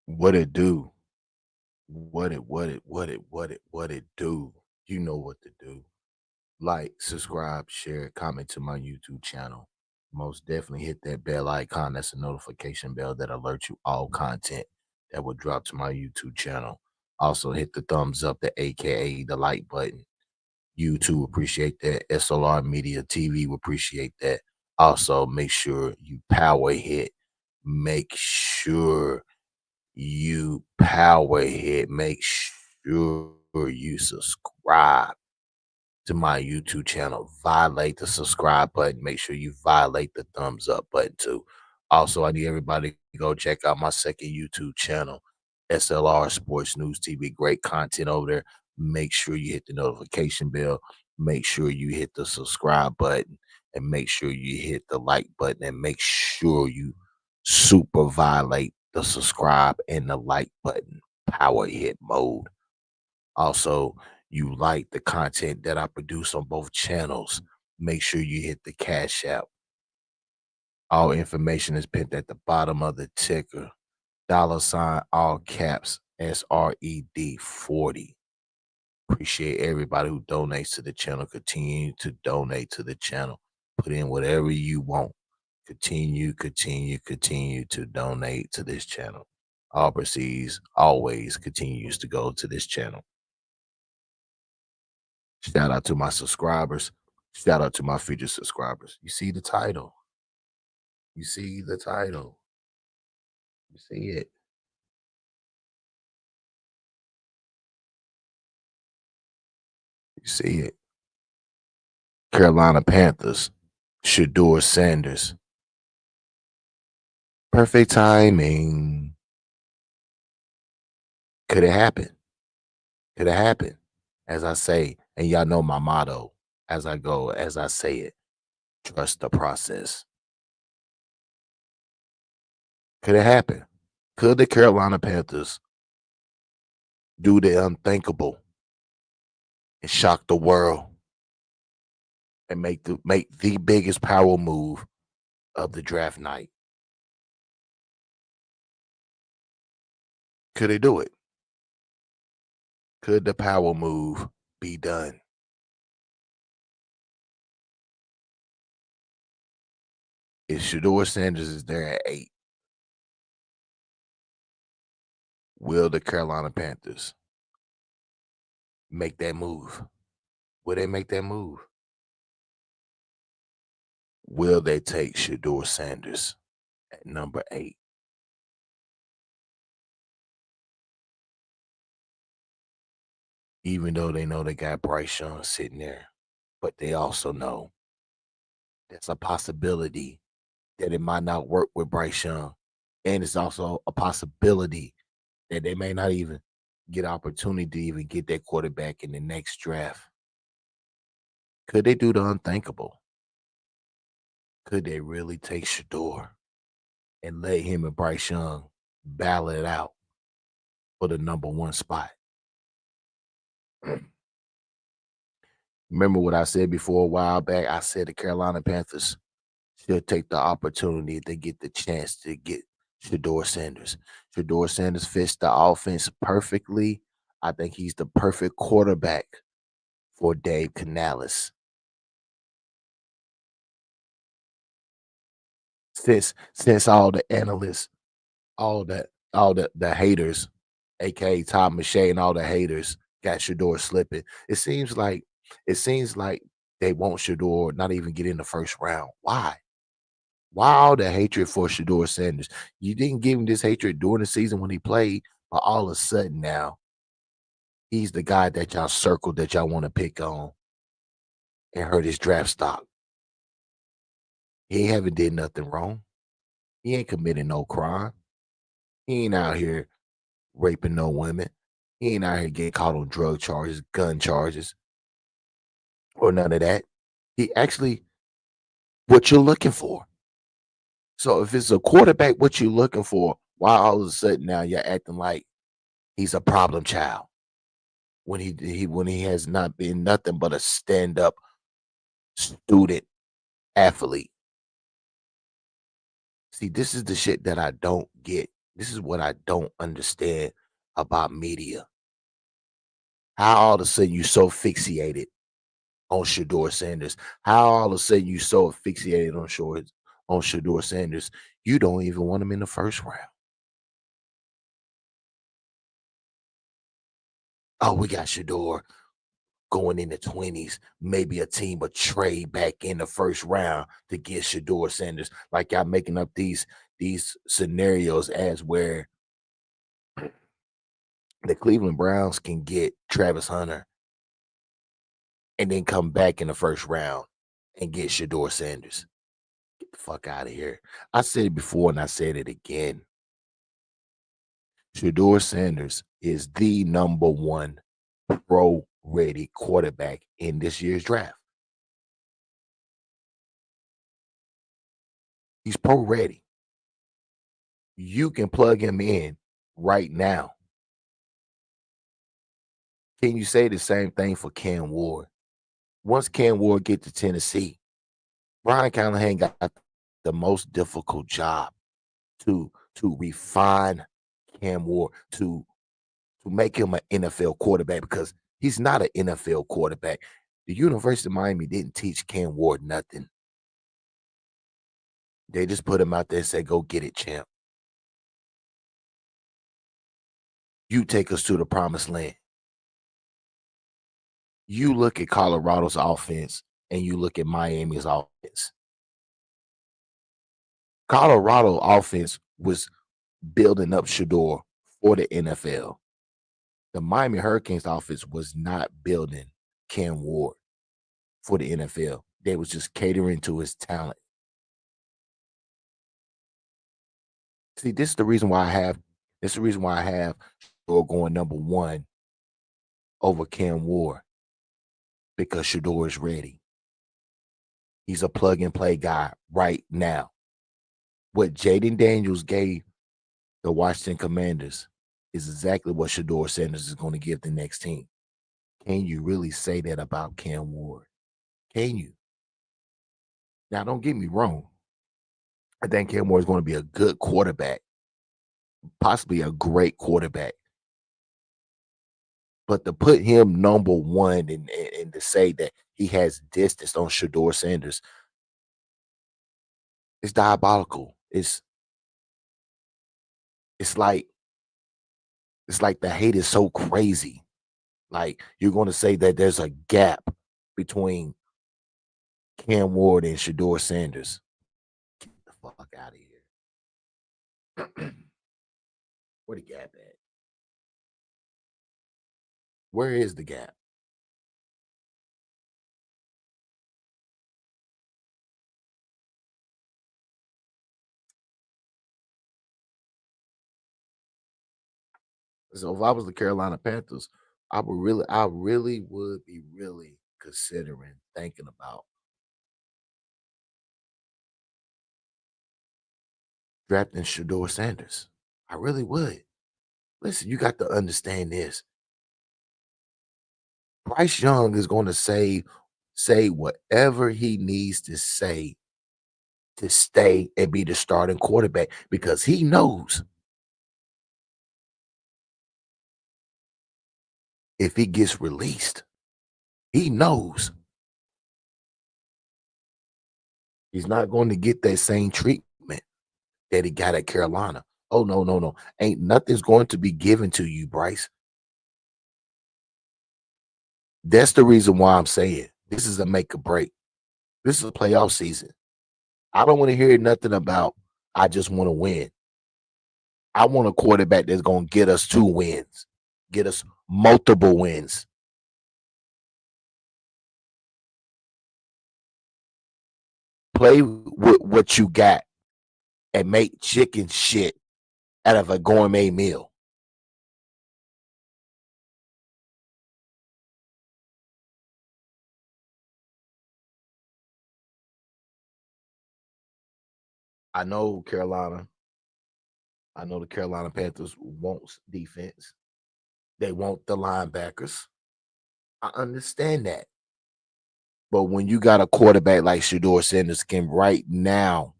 What it do? What it do? You know what to do. Like, subscribe, share, comment to my YouTube channel. Most definitely hit that bell icon. That's a notification bell that alerts you all content that will drop to my YouTube channel. Also hit the thumbs up, the AKA the like button. YouTube appreciate that. S.L.R Media TV will appreciate that. Also, make sure you power hit. Make sure you power hit. Make sure you subscribe to my YouTube channel. Violate the subscribe button. Make sure you violate the thumbs up button too. Also, I need everybody to go check out my second YouTube channel, S.L.R Sports News TV. Great content over there. Make sure you hit the notification bell. Make sure you hit the subscribe button and make sure you hit the like button and make sure you super violate the subscribe and the like button. Power hit mode. Also, you like the content that I produce on both channels, make sure you hit the cash out. All information is pinned at the bottom of the ticker. $ all caps SRED 40. Appreciate everybody who donates to the channel. Continue to donate to the channel. Put in whatever you want. Continue to donate to this channel. All proceeds always continues to go to this channel. Shout out to my subscribers. Shout out to my future subscribers. You see the title. You see the title. You see it. You see it. Carolina Panthers. Shedeur Sanders. Perfect timing. Could it happen? Could it happen? As I say, and y'all know my motto as I go, as I say it. Trust the process. Could it happen? Could the Carolina Panthers do the unthinkable and shock the world and make the biggest power move of the draft night? Could they do it? Could the power move be done? If Shedeur Sanders is there at 8, will the Carolina Panthers make that move? Will they make that move? Will they take Shedeur Sanders at number 8? Even though they know they got Bryce Young sitting there, but they also know there's a possibility that it might not work with Bryce Young. And it's also a possibility that they may not even get opportunity to even get that quarterback in the next draft. Could they do the unthinkable? Could they really take Shedeur and let him and Bryce Young battle it out for the number 1 spot? Remember what I said before a while back? I said the Carolina Panthers should take the opportunity to get the chance to get Shedeur Sanders. Shedeur Sanders fits the offense perfectly. I think he's the perfect quarterback for Dave Canales. Since all the analysts, all the haters, aka Tom McShay and all the haters got Shedeur slipping. It seems like they want Shedeur not even get in the first round. Why? Why all the hatred for Shedeur Sanders? You didn't give him this hatred during the season when he played, but all of a sudden now he's the guy that y'all circled that y'all want to pick on and hurt his draft stock. He ain't haven't did nothing wrong. He ain't committed no crime. He ain't out here raping no women. He ain't out here getting caught on drug charges, gun charges, or none of that. He actually what you're looking for. So if it's a quarterback, what you looking for, why all of a sudden now you're acting like he's a problem child when he has not been nothing but a stand-up student athlete. See, this is the shit that I don't get. This is what I don't understand about media. How all of a sudden you so fixated on Shedeur Sanders? How all of a sudden you so fixated on Shedeur Sanders? You don't even want him in the first round. Oh, we got Shedeur going in the 20s. Maybe a team would trade back in the first round to get Shedeur Sanders. Like y'all making up these scenarios as where the Cleveland Browns can get Travis Hunter and then come back in the first round and get Shedeur Sanders. Get the fuck out of here. I said it before and I said it again. Shedeur Sanders is the number one pro ready quarterback in this year's draft. He's pro ready. You can plug him in right now. Can you say the same thing for Cam Ward? Once Cam Ward get to Tennessee, Brian Callahan got the most difficult job to refine Cam Ward to make him an NFL quarterback because he's not an NFL quarterback. The University of Miami didn't teach Cam Ward nothing. They just put him out there and said, "Go get it, champ. You take us to the promised land." You look at Colorado's offense and you look at Miami's offense. Colorado offense was building up Shedeur for the NFL. The Miami Hurricanes offense was not building Cam Ward for the NFL. They was just catering to his talent. See, this is the reason why I have Shedeur going number one over Cam Ward because Shedeur is ready. He's a plug and play guy right now. What Jaden Daniels gave the Washington Commanders is exactly what Shedeur Sanders is going to give the next team. Can you really say that about Cam Ward? Can you? Now, don't get me wrong. I think Cam Ward is going to be a good quarterback, possibly a great quarterback. But to put him number one and to say that he has distance on Shedeur Sanders is diabolical. It's like it's like the hate is so crazy. Like you're going to say that there's a gap between Cam Ward and Shedeur Sanders. Get the fuck out of here. Where the gap at? Where is the gap? So if I was the Carolina Panthers, I really would be really considering thinking about drafting Shedeur Sanders. I really would. Listen, you got to understand this. Bryce Young is going to say whatever he needs to say to stay and be the starting quarterback because he knows if he gets released, he knows he's not going to get that same treatment that he got at Carolina. Oh, no, no, no. Ain't nothing's going to be given to you, Bryce. That's the reason why I'm saying this is a make or break. This is a playoff season. I don't want to hear nothing about I just want to win. I want a quarterback that's going to get us 2 wins, get us multiple wins. Play with what you got and make chicken shit out of a gourmet meal. I know Carolina. I know the Carolina Panthers wants defense. They want the linebackers. I understand that. But when you got a quarterback like Shedeur Sanders can right now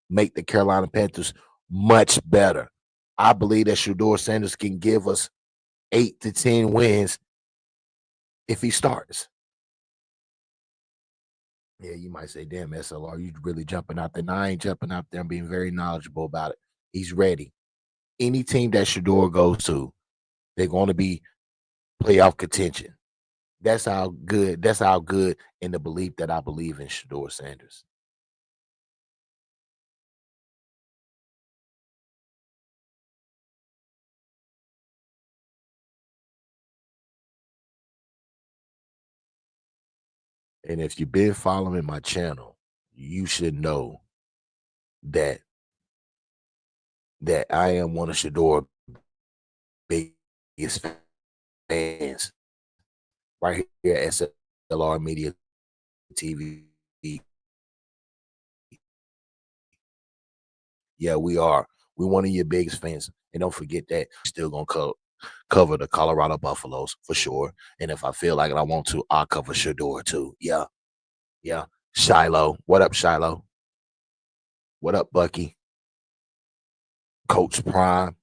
make the Carolina Panthers much better. I believe that Shedeur Sanders can give us 8 to 10 wins if he starts. Yeah, you might say, damn, S.L.R, you really jumping out there. No, I ain't jumping out there. I'm being very knowledgeable about it. He's ready. Any team that Shedeur goes to, they're going to be playoff contention. That's how good in the belief that I believe in Shedeur Sanders. And if you've been following my channel, you should know that I am one of Shedeur biggest fans right here at S.L.R Media TV. Yeah, we are. We're one of your biggest fans. And don't forget that we're still gonna cover the Colorado Buffaloes for sure. And if I feel like it, I want to, I'll cover Shedeur too. Yeah, yeah. Shiloh. What up, Shiloh? What up, Bucky? Coach Prime.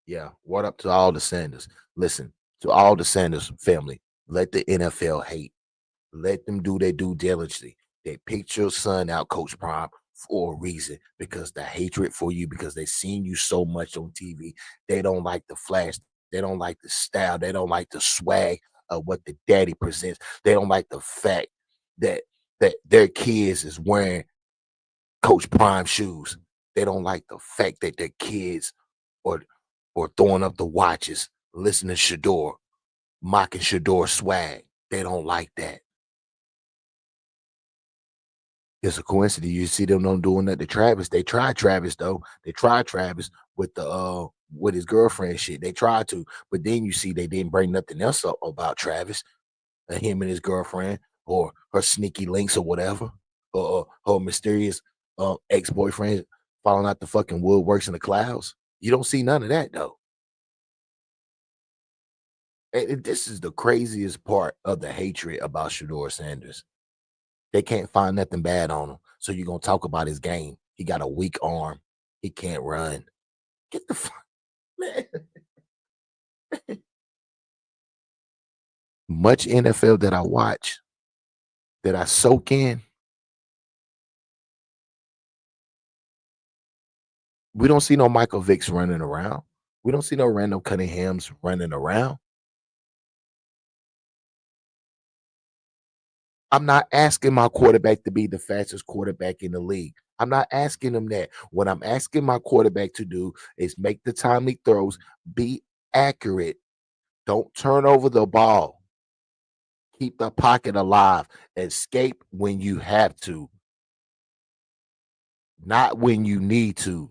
Yeah. What up to all the Sanders? Listen, to all the Sanders family, let the NFL hate. Let them do their due diligently. They picked your son out, Coach Prime, for a reason because the hatred for you, because they've seen you so much on TV. They don't like the flash. They don't like the style. They don't like the swag of what the daddy presents. They don't like the fact that their kids is wearing Coach Prime shoes. They don't like the fact that their kids or throwing up the watches, listening to Shedeur, mocking Shedeur swag. They don't like that. It's a coincidence. You see them not doing that to Travis. They tried Travis though. They tried Travis with his girlfriend shit. They tried to, but then you see they didn't bring nothing else up about Travis and him and his girlfriend or her sneaky links or whatever, or her mysterious ex-boyfriend falling out the fucking woodworks in the clouds. You don't see none of that though. And this is the craziest part of the hatred about Shedeur Sanders. They can't find nothing bad on him. So you're gonna talk about his game. He got a weak arm. He can't run. Get the fuck, man. Much NFL that I watch, that I soak in, we don't see no Michael Vicks running around. We don't see no Randall Cunninghams running around. I'm not asking my quarterback to be the fastest quarterback in the league. I'm not asking him that. What I'm asking my quarterback to do is make the timely throws, be accurate, don't turn over the ball, keep the pocket alive, escape when you have to, not when you need to.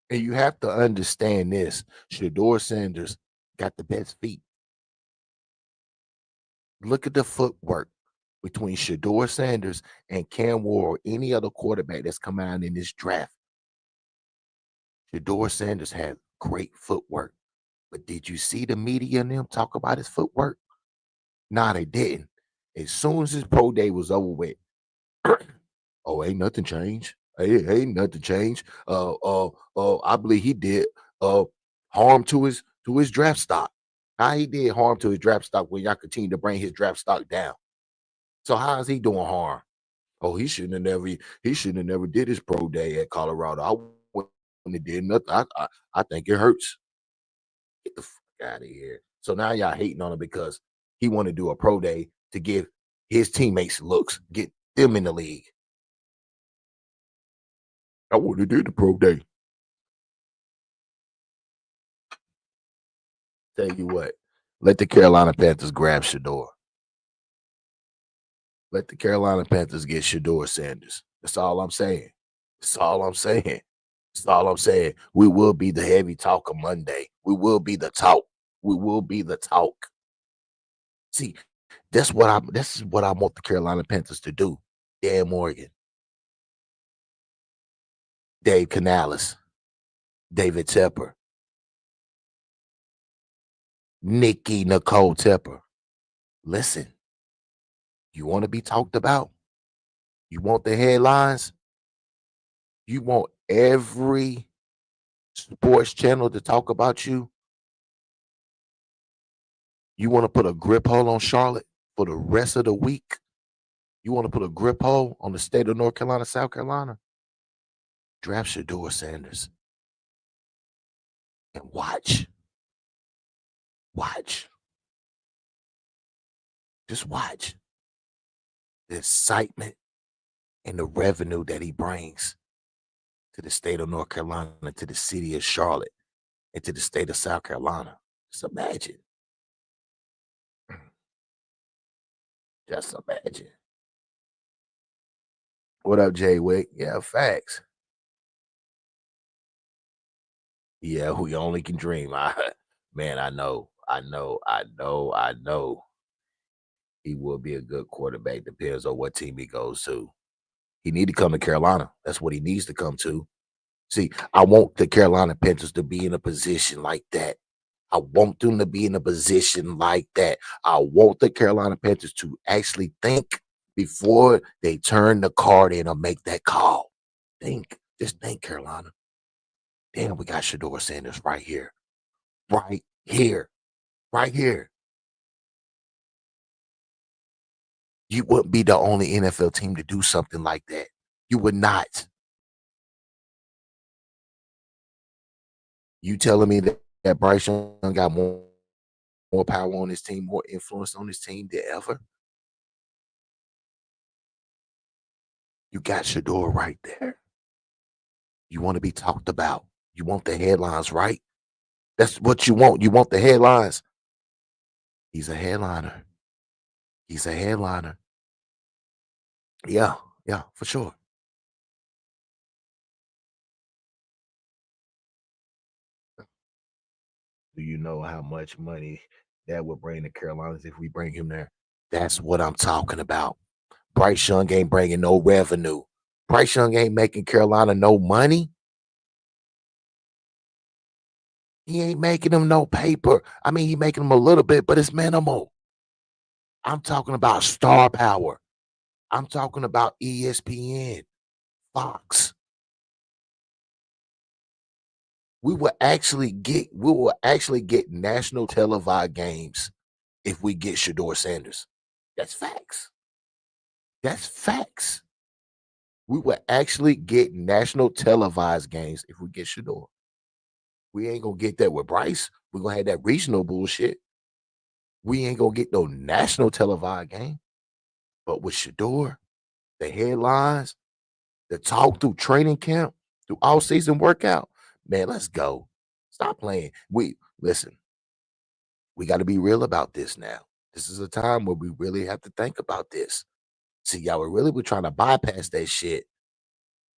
And you have to understand this. Shedeur Sanders got the best feet. Look at the footwork between Shedeur Sanders and Cam Ward or any other quarterback that's come out in this draft. Shedeur Sanders had great footwork. But did you see the media and them talk about his footwork? Nah, they didn't. As soon as his pro day was over with, oh, ain't nothing changed. Ain't nothing changed. I believe he did harm to his draft stock. How he did harm to his draft stock when y'all continue to bring his draft stock down. So how is he doing harm? Oh, he shouldn't have never did his pro day at Colorado. I wouldn't have did nothing. I think it hurts. Get the fuck out of here. So now y'all hating on him because he want to do a pro day to give his teammates looks, get them in the league. I would have did the pro day. Tell you what, let the Carolina Panthers grab Shedeur. Let the Carolina Panthers get Shedeur Sanders. That's all I'm saying. That's all I'm saying. That's all I'm saying. We will be the heavy talk of Monday. We will be the talk. We will be the talk. See, this is what I want the Carolina Panthers to do. Dan Morgan, Dave Canales, David Tepper, Nikki Nicole Tepper. Listen, you want to be talked about? You want the headlines? You want every sports channel to talk about you? You want to put a grip hold on Charlotte for the rest of the week? You want to put a grip hold on the state of North Carolina, South Carolina? Draft Shedeur Sanders and watch, just watch the excitement and the revenue that he brings to the state of North Carolina, to the city of Charlotte, and to the state of South Carolina. Just imagine. Just imagine. What up, Jay Wick? Yeah, facts. Yeah, we only can dream. Man, I know. He will be a good quarterback. Depends on what team he goes to. He need to come to Carolina. That's what he needs to come to. See, I want the Carolina Panthers to be in a position like that. I want them to be in a position like that. I want the Carolina Panthers to actually think before they turn the card in or make that call. Think. Just think, Carolina. Damn, we got Shedeur Sanders right here. Right here. Right here. You wouldn't be the only NFL team to do something like that. You would not. You telling me that Bryce Young got more power on his team, more influence on his team than ever? You got Shedeur right there. You want to be talked about. You want the headlines, right? That's what you want. You want the headlines. He's a headliner. He's a headliner. Yeah, yeah, for sure. Do you know how much money that would bring the Carolinas if we bring him there? That's what I'm talking about. Bryce Young ain't bringing no revenue. Bryce Young ain't making Carolina no money. He ain't making them no paper. I mean, he making them a little bit, but it's minimal. I'm talking about star power. I'm talking about ESPN, Fox. We will actually get national televised games if we get Shedeur Sanders. That's facts. That's facts. We will actually get national televised games if we get Shedeur. We ain't gonna get that with Bryce. We're gonna have that regional bullshit. We ain't gonna get no national televised game. But with Shedeur, the headlines, the talk through training camp, through all season workout, man, let's go. Stop playing. We listen, we got to be real about this now. This is a time where we really have to think about this. See, y'all we're trying to bypass that shit.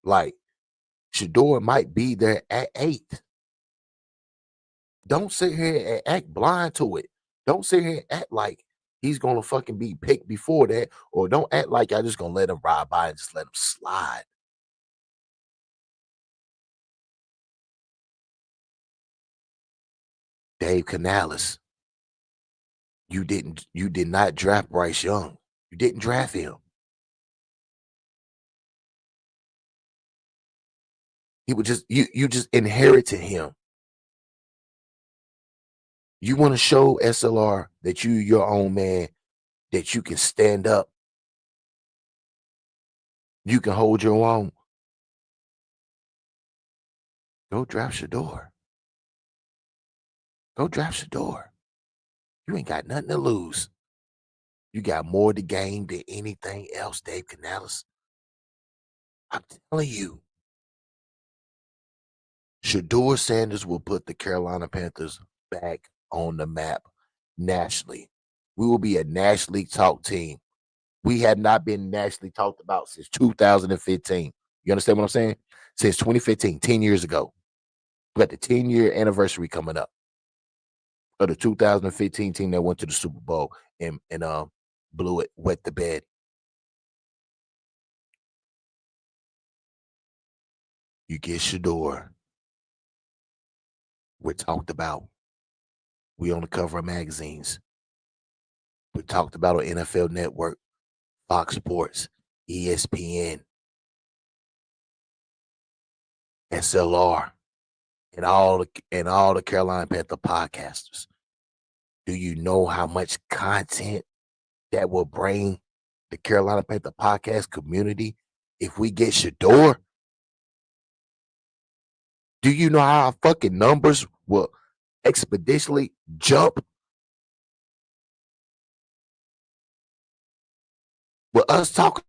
Like Shador might be there at 8. Don't sit here and act blind to it. Don't sit here and act like he's gonna fucking be picked before that, or don't act like y'all just gonna let him ride by and just let him slide. Dave Canales, you did not draft Bryce Young. You didn't draft him. He was just you just inherited him. You want to show S.L.R that you your own man, that you can stand up, you can hold your own. Go draft Shedeur. Go draft Shedeur. You ain't got nothing to lose. You got more to gain than anything else, Dave Canales. I'm telling you, Shedeur Sanders will put the Carolina Panthers back on the map nationally. We will be a nationally talked team. We have not been nationally talked about since 2015. You understand what I'm saying? Since 2015, 10 years ago. We got the 10-year anniversary coming up of the 2015 team that went to the Super Bowl and blew it, wet the bed. You get Shedeur. We're talked about. We on the cover of magazines. We talked about on NFL Network, Fox Sports, ESPN. S.L.R. and all the Carolina Panther podcasters. Do you know how much content that will bring the Carolina Panther podcast community if we get Shedeur? Do you know how our fucking numbers will exponentially jump with us talking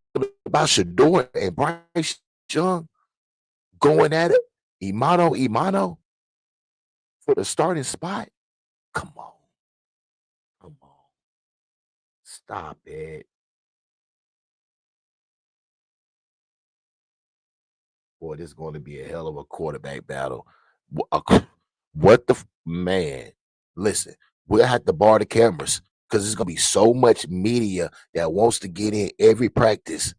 about Shedeur and Bryce Young going at it, Imano for the starting spot? Come on, come on, stop it. Boy, this is going to be a hell of a quarterback battle. What the man? Listen, we'll have to bar the cameras because there's going to be so much media that wants to get in every practice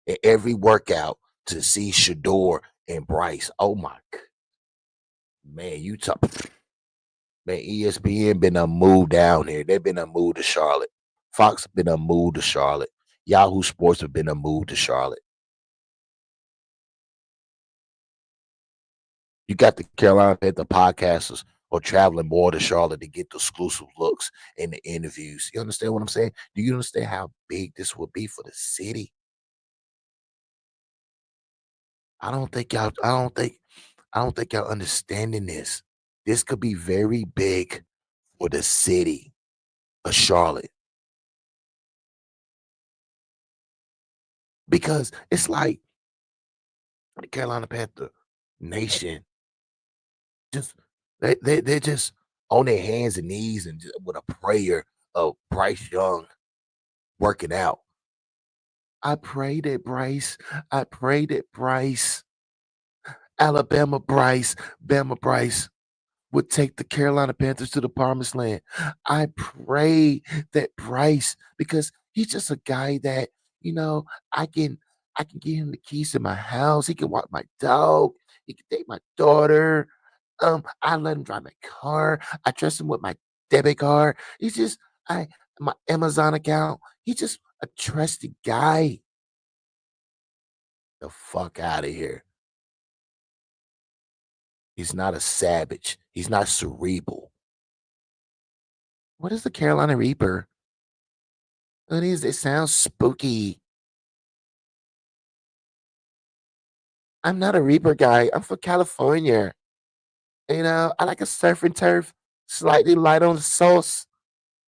and every workout to see Shedeur and Bryce. Oh my man, you talk man. ESPN been a move down here. They've been a move to Charlotte. Fox been a move to Charlotte. Yahoo Sports have been a move to Charlotte. You got the Carolina Panther podcasters or traveling more to Charlotte to get the exclusive looks and the interviews. You understand what I'm saying? Do you understand how big this would be for the city? I don't think y'all. I don't think y'all understanding this. This could be very big for the city of Charlotte because it's like the Carolina Panther nation just they're just on their hands and knees and just with a prayer of Bryce Young working out. I pray that Bryce, I pray that Bryce, Alabama Bryce, Bama Bryce would take the Carolina Panthers to the promised land. I pray that Bryce, because he's just a guy that, you know, I can I can give him the keys to my house. He can walk my dog. He can take my daughter. I let him drive my car. I trust him with my debit card. He's just I my Amazon account. He's just a trusted guy. The fuck out of here. He's not a savage. He's not cerebral. What is the Carolina Reaper? What is it? Sounds spooky. I'm not a Reaper guy. I'm from California. I like a surf and turf, slightly light on the sauce.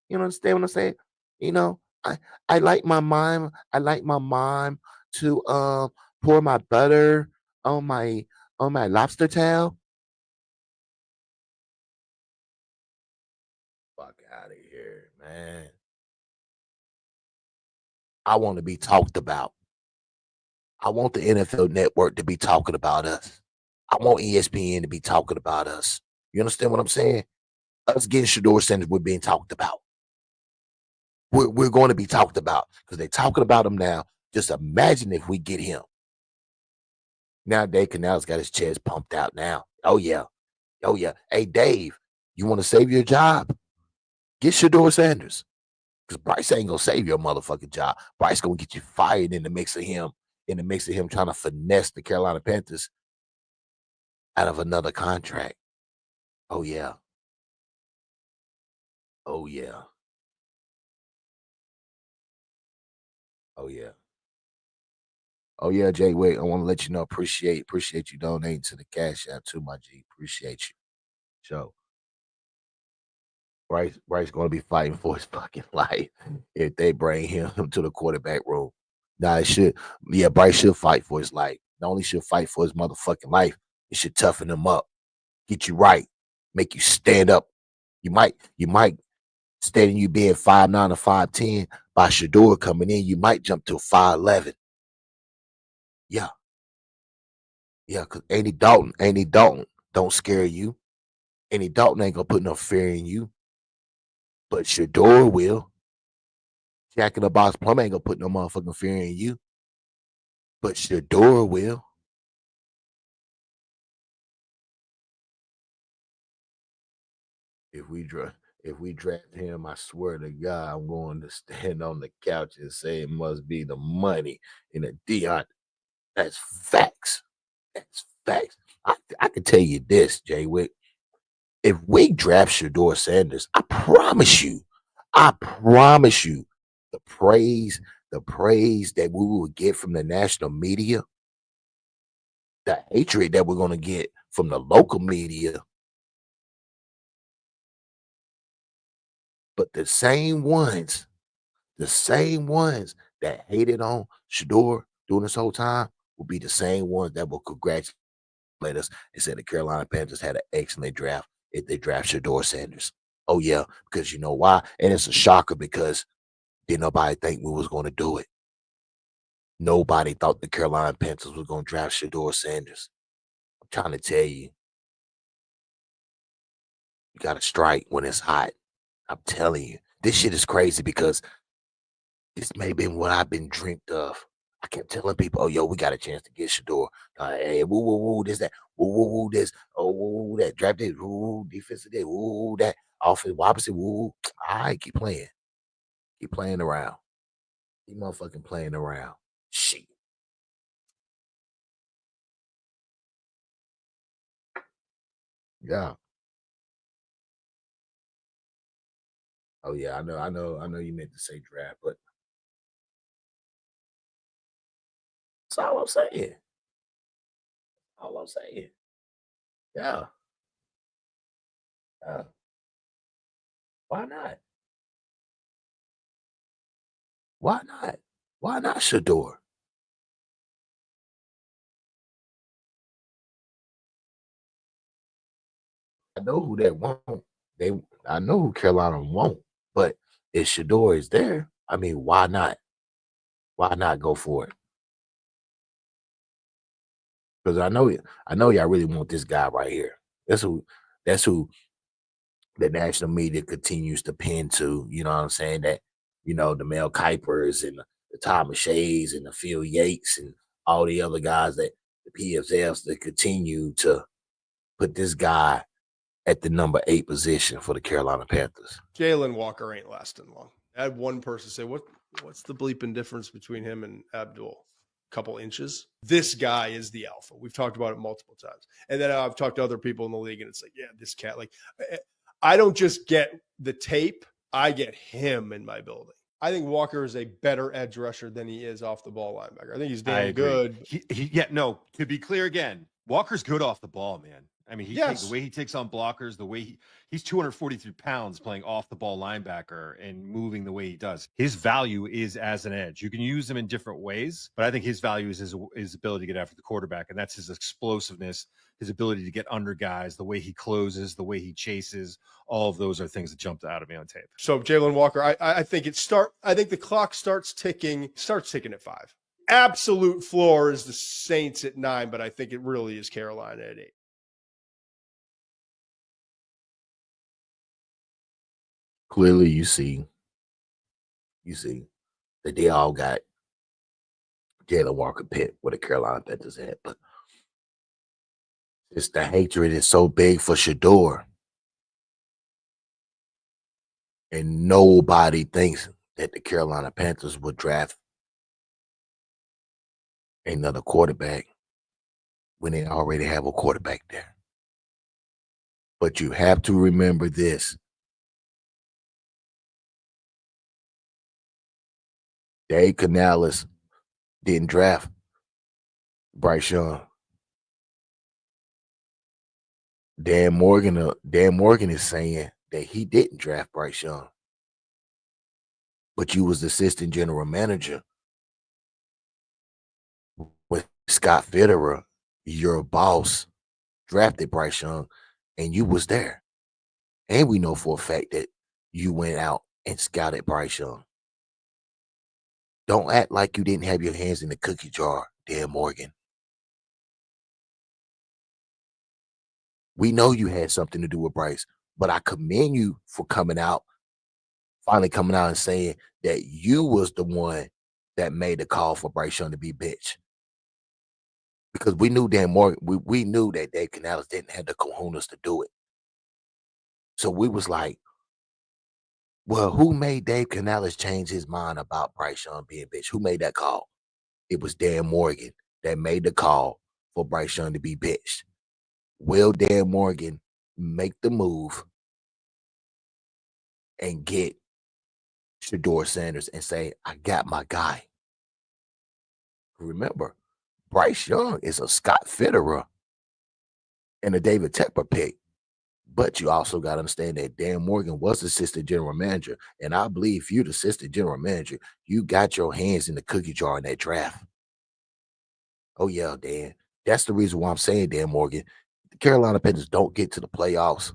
You understand what I'm saying? You know, I I like my mom. I like my mom to pour my butter on my lobster tail. Fuck out of here, man. I want to be talked about. I want the NFL network to be talking about us. I want ESPN to be talking about us. You understand what I'm saying? Us getting Shedeur Sanders, we're being talked about. We're going to be talked about because they're talking about him now. Just imagine if we get him. Now Dave Canal's got his chest pumped out now. Oh yeah. Oh yeah. Hey Dave, you want to save your job? Get Shedeur Sanders. Because Bryce ain't gonna save your motherfucking job. Bryce gonna get you fired in the mix of him trying to finesse the Carolina Panthers out of another contract. Oh yeah. Oh yeah. Oh yeah. Oh yeah, Jay. Wait, I want to let you know. Appreciate you donating to the Cash App too, my G. Appreciate you. So Bryce going to be fighting for his fucking life if they bring him to the quarterback room. Nah, it should. Yeah, Bryce should fight for his life. Not only should fight for his motherfucking life, it should toughen him up, get you right, make you stand up. You might instead of you being 5'9" or 5'10" by Shedeur coming in, you might jump to 5'11". Yeah, yeah, because Andy Dalton don't scare you. Andy Dalton ain't gonna put no fear in you, but Shedeur will. Jack in the Box Plum ain't gonna put no motherfucking fear in you, but Shedeur will. If we draft him, I swear to God, I'm going to stand on the couch and say it must be the money in a Dion. That's facts. That's facts. I can tell you this, Jay Wick. If we draft Shedeur Sanders, I promise you, the praise that we will get from the national media, the hatred that we're gonna get from the local media, but the same ones that hated on Shedeur during this whole time will be the same ones that will congratulate us and say the Carolina Panthers had an excellent draft if they draft Shedeur Sanders. Oh yeah, because you know why? And it's a shocker because didn't nobody think we was going to do it. Nobody thought the Carolina Panthers was going to draft Shedeur Sanders. I'm trying to tell you, you got to strike when it's hot. I'm telling you, this shit is crazy because this may have been what I've been dreamt of. I kept telling people, "Oh, yo, we got a chance to get Shedeur. Hey, woo, woo, woo, this, that, woo, woo, woo, this, oh, woo, woo, that, draft this, woo, defensive this, woo, that, offense, opposite, woo." All right, keep playing around, keep motherfucking playing around. Shit, yeah. Oh yeah, I know. You meant to say draft, but that's all I'm saying. All I'm saying. Yeah, yeah. Why not? Why not? Why not Shador? I know who that won't. They, I know who Carolina won't. But if Shador is there, I mean, why not? Why not go for it? Because I know y'all really want this guy right here. That's who. That's who the national media continues to pin to. You know what I'm saying? That the Mel Kipers and the Thomas Shays and the Phil Yates and all the other guys that the PFFs that continue to put this guy at the number 8 position for the Carolina Panthers. Jalen Walker ain't lasting long. I had one person say, what's the bleeping difference between him and Abdul? Couple inches. This guy is the alpha. We've talked about it multiple times. And then I've talked to other people in the league, and it's like, yeah, this cat, like, I don't just get the tape, I get him in my building. I think Walker is a better edge rusher than he is off the ball linebacker. I think he's damn good. No, to be clear again, Walker's good off the ball, man. I mean, the way he takes on blockers, the way he's 243 pounds playing off the ball linebacker and moving the way he does. His value is as an edge. You can use him in different ways, but I think his value is his ability to get after the quarterback, and that's his explosiveness, his ability to get under guys, the way he closes, the way he chases. All of those are things that jumped out of me on tape. So Jalen Walker, I think the clock starts ticking at 5. Absolute floor is the Saints at 9, but I think it really is Carolina at 8. Clearly, you see that they all got Jalen Walker picked where the Carolina Panthers at, but it's the hatred is so big for Shedeur, and nobody thinks that the Carolina Panthers would draft another quarterback when they already have a quarterback there. But you have to remember this. Dave Canales didn't draft Bryce Young. Dan Morgan is saying that he didn't draft Bryce Young. But you was the assistant general manager when Scott Fitterer, your boss, drafted Bryce Young, and you was there. And we know for a fact that you went out and scouted Bryce Young. Don't act like you didn't have your hands in the cookie jar, Dan Morgan. We know you had something to do with Bryce, but I commend you for finally coming out and saying that you was the one that made the call for Bryce Young to be bitch. Because we knew Dan Morgan, we knew that Dave Canales didn't have the cojones to do it. So we was like, well, who made Dave Canales change his mind about Bryce Young being bitch? Who made that call? It was Dan Morgan that made the call for Bryce Young to be bitched. will Dan Morgan make the move and get Shedeur Sanders and say, I got my guy? Remember, Bryce Young is a Scott Fitterer and a David Tepper pick. But you also got to understand that Dan Morgan was assistant general manager. And I believe if you're the assistant general manager, you got your hands in the cookie jar in that draft. Oh, yeah, Dan. That's the reason why I'm saying, Dan Morgan, the Carolina Panthers don't get to the playoffs.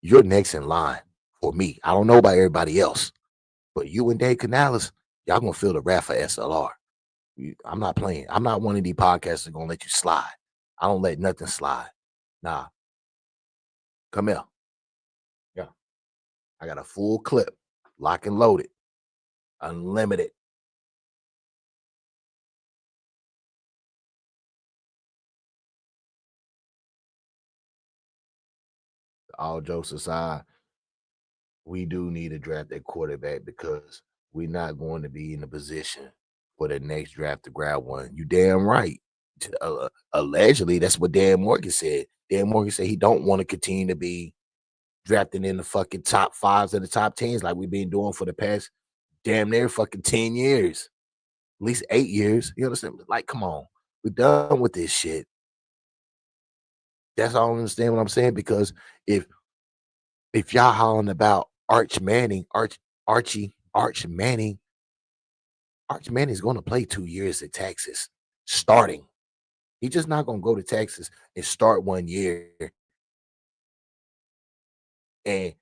You're next in line for me. I don't know about everybody else, but you and Dave Canales, y'all going to feel the wrath for S.L.R. I'm not playing. I'm not one of these podcasts that going to let you slide. I don't let nothing slide. Nah. Come here. Yeah. I got a full clip, lock and loaded, unlimited. All jokes aside, we do need to draft that quarterback because we're not going to be in a position for the next draft to grab one. You damn right. Allegedly, that's what Dan Morgan said. Dan Morgan said he don't want to continue to be drafting in the fucking top fives and the top tens like we've been doing for the past damn near fucking 10 years, at least 8 years. You understand? Like, come on, we're done with this shit. That's all I understand what I'm saying, because if y'all hollering about Arch Manning, Arch Manning is going to play 2 years at Texas, starting. He's just not going to go to Texas and start 1 year and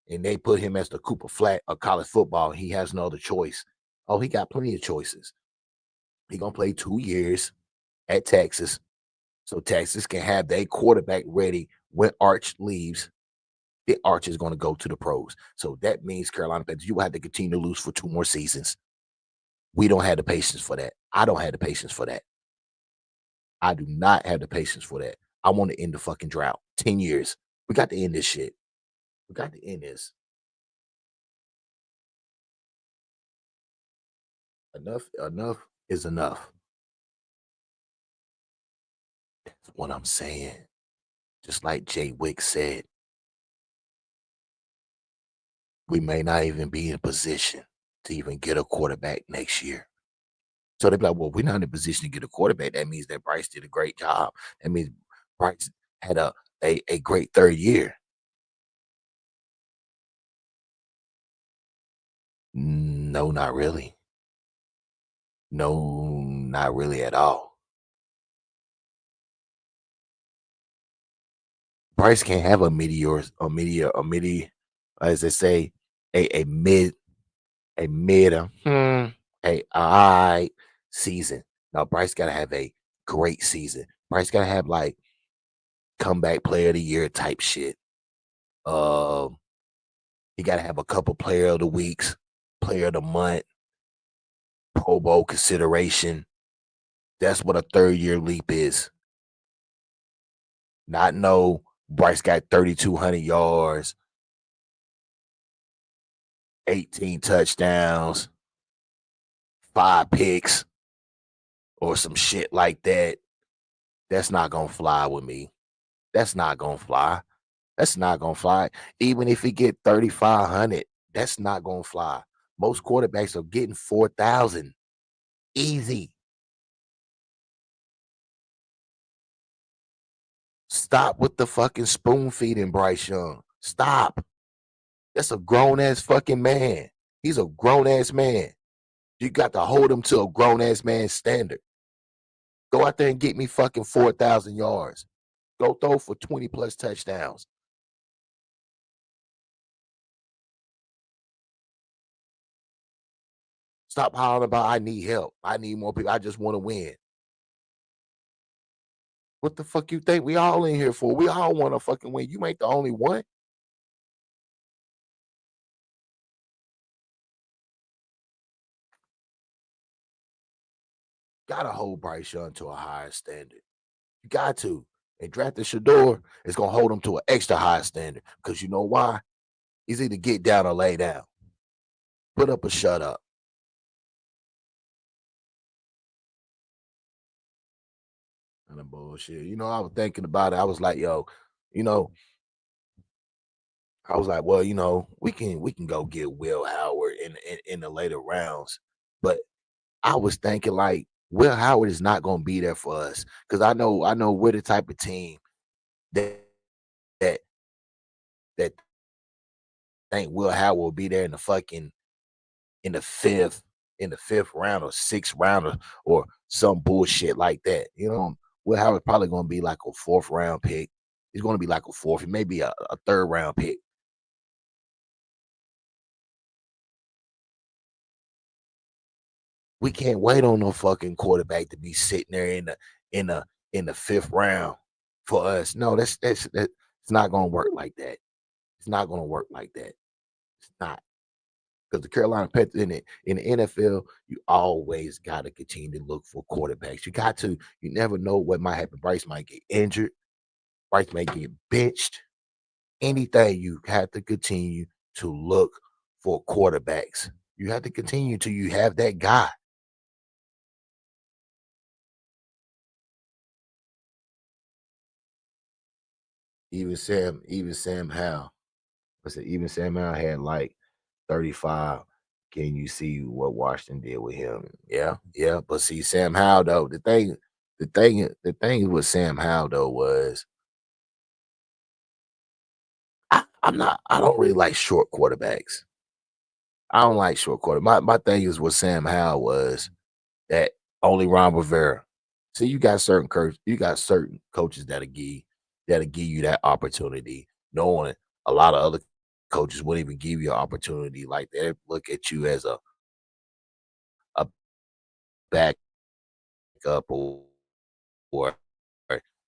they put him as the Cooper Flat of college football. He has no other choice. Oh, he got plenty of choices. He gonna play 2 years at Texas, so Texas can have their quarterback ready when Arch leaves. The Arch is going to go to the pros. So that means Carolina Panthers, you will have to continue to lose for 2 more seasons. We don't have the patience for that. I don't have the patience for that. I do not have the patience for that. I want to end the fucking drought. 10 years. We got to end this shit. We got to end this. Enough is enough. That's what I'm saying. Just like Jay Wick said, we may not even be in a position to even get a quarterback next year. So they'd be like, well, we're not in a position to get a quarterback. That means that Bryce did a great job. That means Bryce had a great third year. No, not really. No, not really at all. Bryce can't have a meteor, as they say, a mid, a high season. Now Bryce gotta have a great season. Bryce gotta have like comeback player of the year type shit. He gotta have a couple player of the weeks, player of the month, Pro Bowl consideration. That's what a third year leap is. Not no Bryce got 3,200 yards, 18 touchdowns, 5 picks, or some shit like that. That's not gonna fly with me. That's not gonna fly. That's not gonna fly. Even if he get 3,500, that's not gonna fly. Most quarterbacks are getting 4,000. Easy. Stop with the fucking spoon feeding Bryce Young. Stop. That's a grown ass fucking man. He's a grown ass man. You got to hold him to a grown ass man standard. Go out there and get me fucking 4,000 yards. Go throw for 20 plus touchdowns. Stop hollering about I need help. I need more people. I just want to win. What the fuck you think we all in here for? We all want to fucking win. You ain't the only one. Gotta hold Bryce Young to a higher standard. You got to. And drafting Shedeur is gonna hold him to an extra high standard. Because you know why? He's either get down or lay down. Put up or shut up. kind of bullshit. I was thinking about it. I was like, yo, you know, I was like, well, we can go get Will Howard in the later rounds, but I was thinking like Will Howard is not going to be there for us because I know we're the type of team that that that think Will Howard will be there in the fifth in the fifth round or sixth round or some bullshit like that. Will Howard's probably going to be like a fourth round pick. He's going to be like a fourth, maybe a third round pick. We can't wait on no fucking quarterback to be sitting there in the in the fifth round for us. No, that's it's not gonna work like that. It's not gonna work like that. It's not because the Carolina Panthers in the NFL, you always gotta continue to look for quarterbacks. You got to. You never know what might happen. Bryce might get injured. Bryce may get benched. Anything you have to continue to look for quarterbacks. You have to continue till you have that guy. Even Sam Howell. I said even Sam Howell had like 35. Can you see what Washington did with him? Yeah, yeah. But see, Sam Howell though, the thing with Sam Howell though was I don't really like short quarterbacks. I don't like short quarter. My thing is with Sam Howell was that only Ron Rivera. See, you got certain coaches that'll give you that opportunity, knowing a lot of other coaches wouldn't even give you an opportunity like that. Look at you as a backup or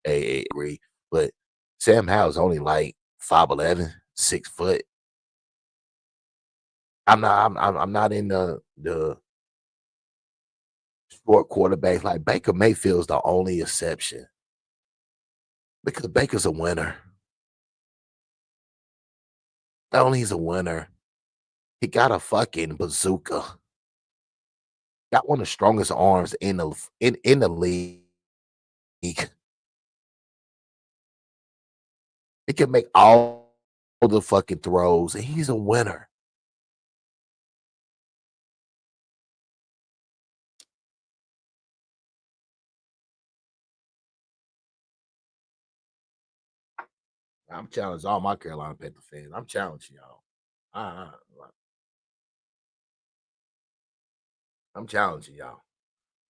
a agree. But Sam Howell's only like 5'11", 6 foot. I'm not in the short quarterbacks. Like Baker Mayfield's the only exception because Baker's a winner. Not only he's a winner, he got a fucking bazooka. Got one of the strongest arms in the league. He can make all the fucking throws, and he's a winner. I'm challenging all my Carolina Panther fans. I'm challenging y'all. I, I'm challenging y'all.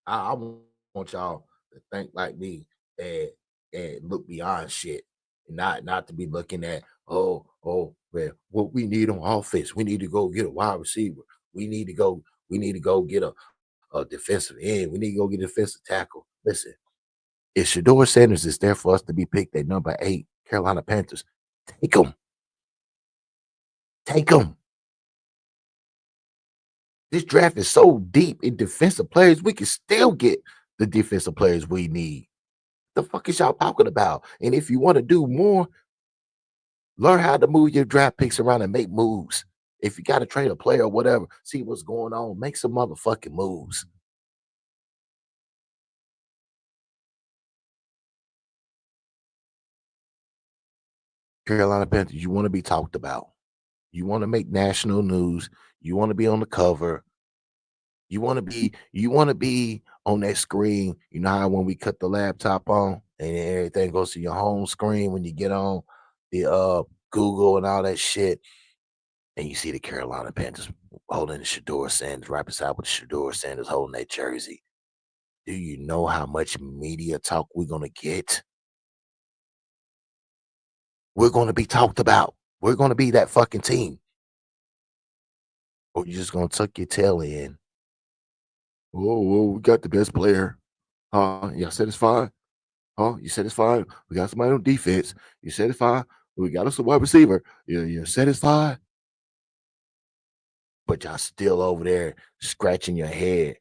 I want y'all to think like me and look beyond shit, and not to be looking at well what we need on offense. We need to go get a wide receiver. We need to go get a defensive end. We need to go get a defensive tackle. Listen, if Shedeur Sanders is there for us to be picked at number 8, Carolina Panthers, take him. Take him. This draft is so deep in defensive players, we can still get the defensive players we need. The fuck is y'all talking about? And if you want to do more, learn how to move your draft picks around and make moves. If you got to trade a player or whatever, see what's going on. Make some motherfucking moves. Carolina Panthers, you want to be talked about. You want to make national news. You want to be on the cover. You want to be on that screen. You know how when we cut the laptop on and everything goes to your home screen when you get on the Google and all that shit, and you see the Carolina Panthers holding the Shedeur Sanders right beside with the Shedeur Sanders holding that jersey. Do you know how much media talk we're gonna get? We're gonna be talked about. We're gonna be that fucking team. Or you just gonna tuck your tail in. Oh, we got the best player. Y'all satisfied? Huh? You satisfied? We got somebody on defense. You satisfied? We got us a wide receiver. You're satisfied? But y'all still over there scratching your head,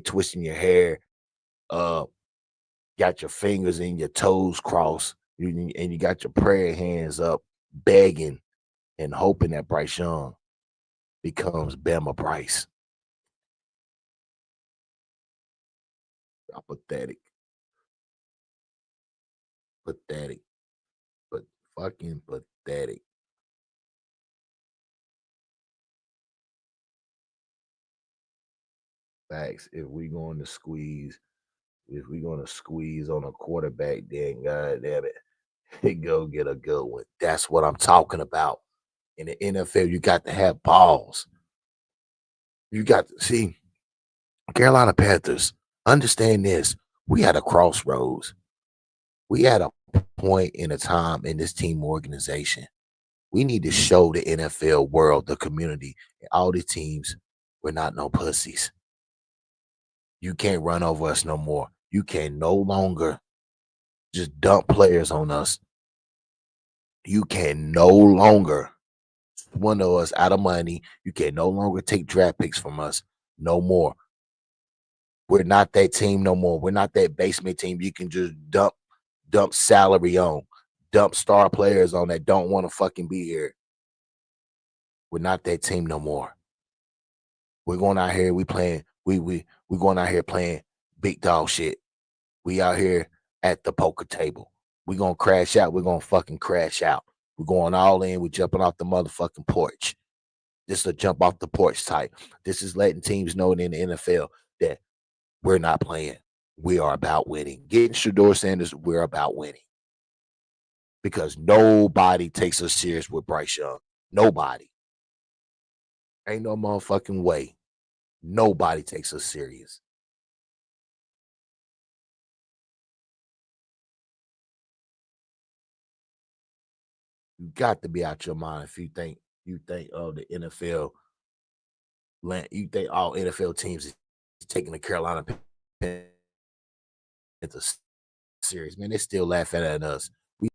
twisting your hair, uh, got your fingers and your toes crossed, and you got your prayer hands up, begging and hoping that Bryce Young becomes Bama Bryce. Y'all pathetic. Pathetic. But fucking pathetic. Facts. If we going to squeeze on a quarterback, then god damn it, go get a good one. That's what I'm talking about. In the NFL, you got to have balls. You got to see Carolina Panthers. Understand this. We had a crossroads. We had a point in a time in this team organization. We need to show the NFL world, the community, all the teams, we're not no pussies. You can't run over us no more. You can no longer just dump players on us. You can no longer swindle us out of money. You can no longer take draft picks from us. No more. We're not that team no more. We're not that basement team you can just dump salary on, dump star players on that don't want to fucking be here. We're not that team no more. We're going out here. We're going out here playing big dog shit. We out here at the poker table. We're gonna crash out. We're gonna fucking crash out. We're going all in. We're jumping off the motherfucking porch. This is a jump off the porch type. This is letting teams know in the NFL that we're not playing. We are about winning. Getting Shedeur Sanders, we're about winning. Because nobody takes us serious with Bryce Young. Nobody. Ain't no motherfucking way. Nobody takes us serious. You got to be out your mind if you think of the NFL. You think all NFL teams is taking the Carolina Panthers serious. Man, they still laughing at us. We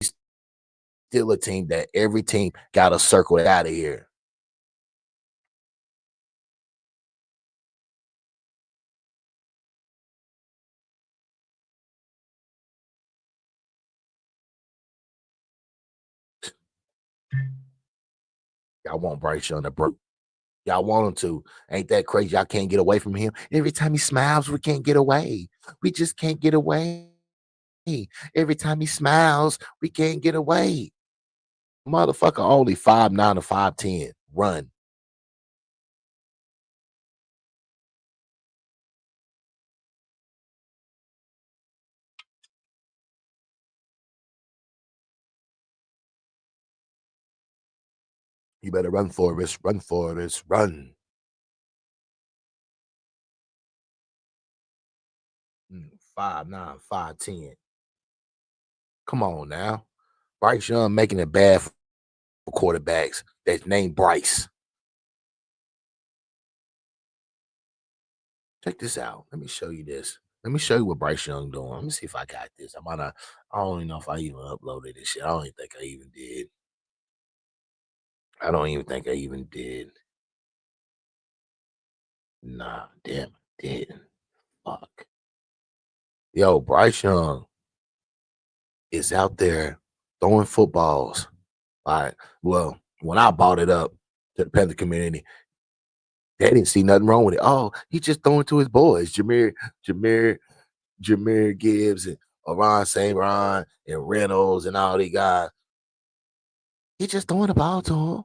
still a team that every team got to circle out of here. Y'all want Bryce Young to break. Y'all want him to. Ain't that crazy? Y'all can't get away from him. Every time he smiles, we can't get away. We just can't get away. Every time he smiles, we can't get away. Motherfucker only 5'9" or 5'10". Run. You better run, Forrest. Run, Forrest. Run. 5'9", 5'10". Come on now. Bryce Young making it bad for quarterbacks that's named Bryce. Check this out. Let me show you this. Let me show you what Bryce Young doing. Let me see if I got this. I don't even know if I even uploaded this shit. I don't even think I even did. I don't even think I even did. Nah, damn, I didn't. Fuck. Yo, Bryce Young is out there throwing footballs. All right. Well, when I bought it up to the Panther community, they didn't see nothing wrong with it. Oh, he just throwing to his boys, Jameer Gibbs and Ron St. Ron and Reynolds and all these guys. He just throwing the ball to him.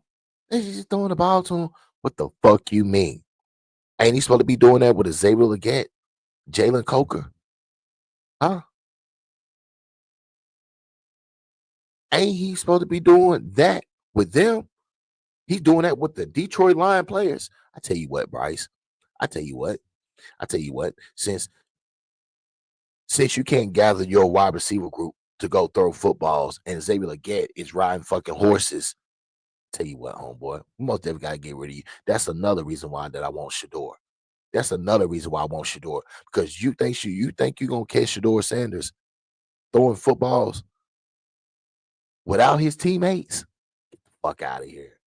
He's just throwing the ball to him. What the fuck you mean? Ain't he supposed to be doing that with a Xavier Legette, Jalen Coker? Huh? Ain't he supposed to be doing that with them? He's doing that with the Detroit Lion players. I tell you what, Bryce. I tell you what. Since you can't gather your wide receiver group to go throw footballs and Xavier Legette is riding fucking horses, tell you what, homeboy, we most definitely got to get rid of you. That's another reason why that I want Shedeur. That's another reason why I want Shedeur. Because you think you're going to catch Shedeur Sanders throwing footballs without his teammates? Get the fuck out of here.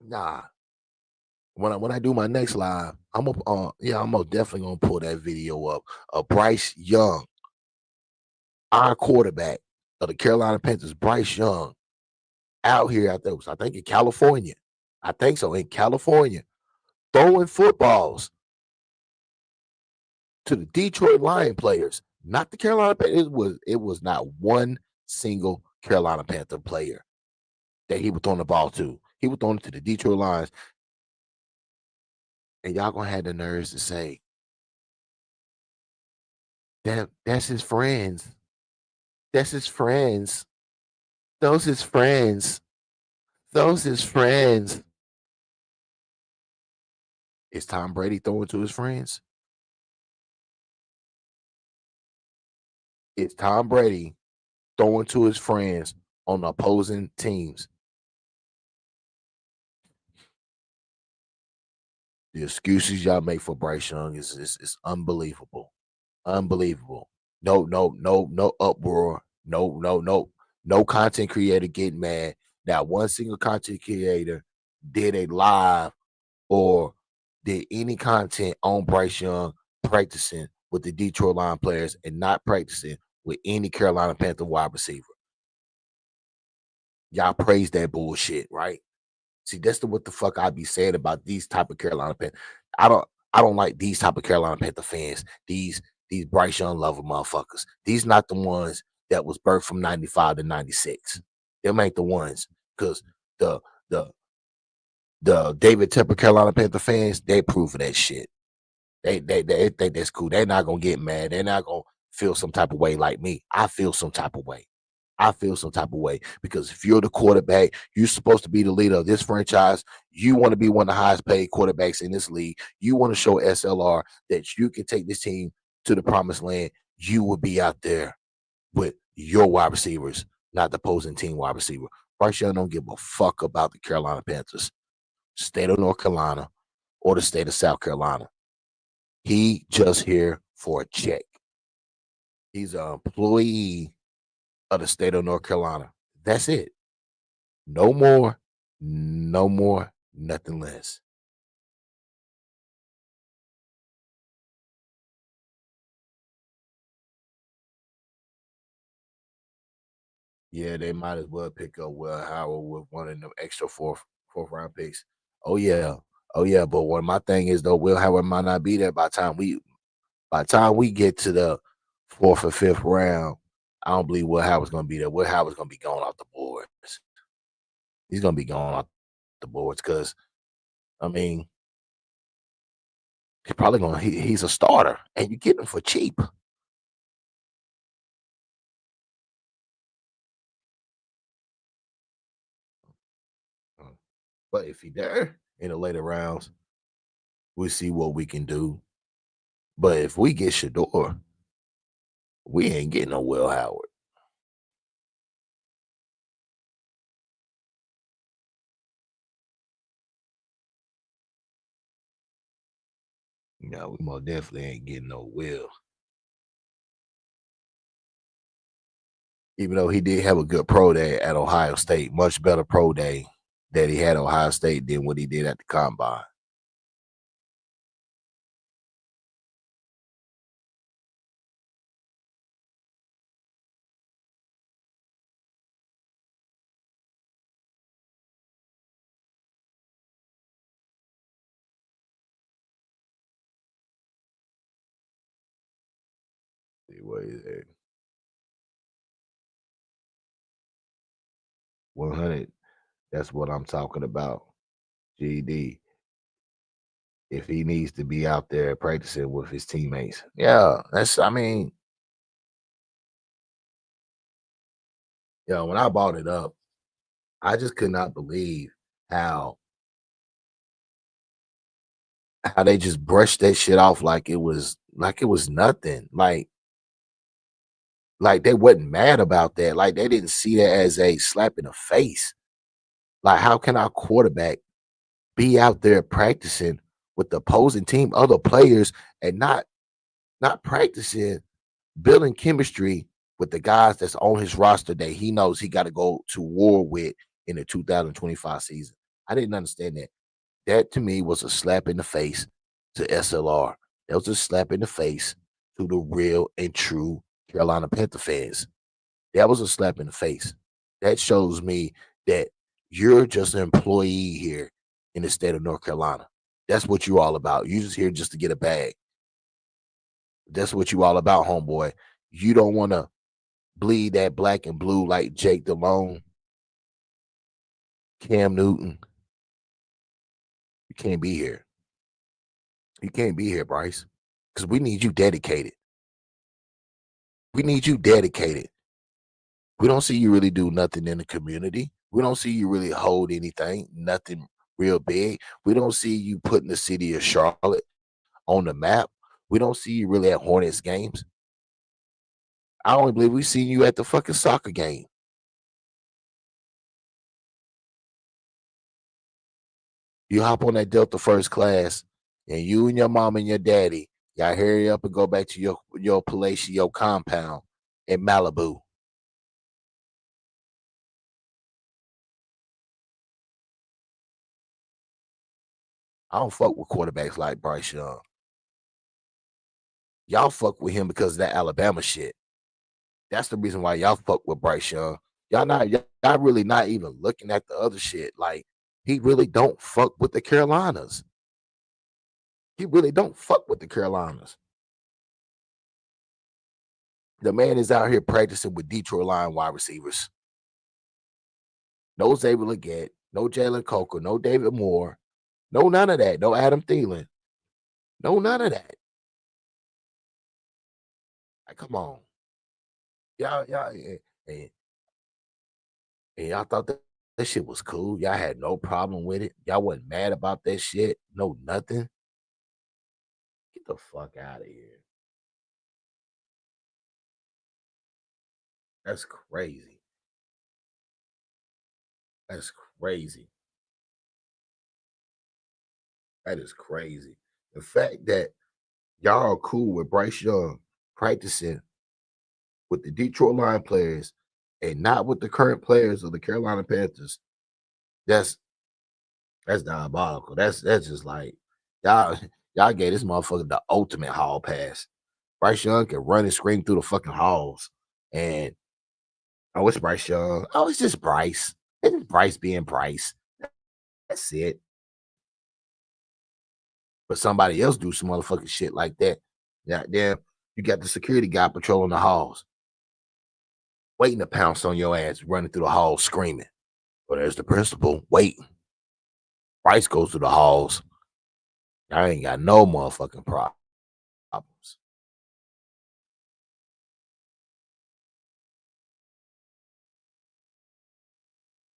Nah. When I do my next live, I'm most definitely gonna pull that video up of Bryce Young, our quarterback of the Carolina Panthers, Bryce Young, out here out there. I think in California. I think so, in California, throwing footballs to the Detroit Lion players. Not the Carolina Panthers. It was not one single Carolina Panther player that he was throwing the ball to. He was throwing it to the Detroit Lions. And y'all gonna have the nerves to say that's his friends. That's his friends. Those his friends. Those his friends. Is Tom Brady throwing to his friends? Is Tom Brady throwing to his friends on the opposing teams? The excuses y'all make for Bryce Young is unbelievable. Unbelievable. No uproar. No content creator getting mad. Not one single content creator did a live or did any content on Bryce Young practicing with the Detroit Lions players and not practicing with any Carolina Panther wide receiver. Y'all praise that bullshit, right? See, that's what the fuck I be saying about these type of Carolina Panther. I don't like these type of Carolina Panther fans. These Bryce Young lover motherfuckers. These not the ones that was birthed from 95 to 96. Them ain't the ones. Cause the the David Tepper Carolina Panther fans, they approve of that shit. They think that's cool. They're not gonna get mad. They're not gonna feel some type of way like me. I feel some type of way. I feel some type of way because if you're the quarterback, you're supposed to be the leader of this franchise. You want to be one of the highest paid quarterbacks in this league. You want to show S.L.R. that you can take this team to the promised land. You will be out there with your wide receivers, not the opposing team wide receiver. Bryce Young don't give a fuck about the Carolina Panthers, state of North Carolina, or the state of South Carolina. He just here for a check. He's an employee of the state of North Carolina. That's it. No more, nothing less. Yeah, they might as well pick up Will Howard with one of them extra fourth round picks. Oh yeah. Oh yeah. But what my thing is though, Will Howard might not be there by the time we get to the fourth or fifth round. I don't believe Will Howard's gonna be there. Will Howard's gonna be going off the boards. He's gonna be going off the boards because I mean he's a starter and you get him for cheap. But if he there in the later rounds, we'll see what we can do. But if we get Shedeur, we ain't getting no Will Howard. No, we most definitely ain't getting no Will. Even though he did have a good pro day at Ohio State, much better pro day that he had at Ohio State than what he did at the combine. See what is it? 100. That's what I'm talking about. GD. If he needs to be out there practicing with his teammates. Yeah, I mean, when I bought it up, I just could not believe how they just brushed that shit off like it was nothing. Like they wasn't mad about that. Like they didn't see that as a slap in the face. Like how can our quarterback be out there practicing with the opposing team, other players, and not practicing, building chemistry with the guys that's on his roster that he knows he got to go to war with in the 2025 season. I didn't understand that. That to me was a slap in the face to S.L.R. That was a slap in the face to the real and true Carolina Panther fans. That was a slap in the face. That shows me that you're just an employee here in the state of North Carolina. That's what you're all about. You're just here just to get a bag. That's what you all about, homeboy. you don't want to bleed that black and blue like Jake Delhomme, Cam Newton. You can't be here. You can't be here, Bryce, because we need you dedicated. We need you dedicated. We don't see you really do nothing in the community. We don't see you really hold anything, nothing real big. We don't see you putting the city of Charlotte on the map. We don't see you really at Hornets games. I only believe we seen you at the fucking soccer game. You hop on that Delta first class, and you and your mom and your daddy, y'all hurry up and go back to your palatial compound in Malibu. I don't fuck with quarterbacks like Bryce Young. Y'all fuck with him because of that Alabama shit. That's the reason why y'all fuck with Bryce Young. Y'all really not even looking at the other shit. Like, he really don't fuck with the Carolinas. He really don't fuck with the Carolinas. The man is out here practicing with Detroit Lion wide receivers. No Xavier Legette, no Jalen Coker, no David Moore, no none of that. No Adam Thielen. No none of that. Like, come on. Y'all, and y'all thought that shit was cool. Y'all had no problem with it. Y'all wasn't mad about that shit. No nothing. Get the fuck out of here. That's crazy. That's crazy. That is crazy. The fact that y'all are cool with Bryce Young practicing with the Detroit Lion players and not with the current players of the Carolina Panthers, that's diabolical. That's just like y'all y'all gave this motherfucker the ultimate hall pass. Bryce Young can run and scream through the fucking halls. And oh, it's Bryce Young. Oh, it's just Bryce. It's Bryce being Bryce. That's it. But somebody else do some motherfucking shit like that. Yeah, damn, you got the security guy patrolling the halls, waiting to pounce on your ass, running through the halls screaming. Well, there's the principal waiting. Bryce goes through the halls. I ain't got no motherfucking problems.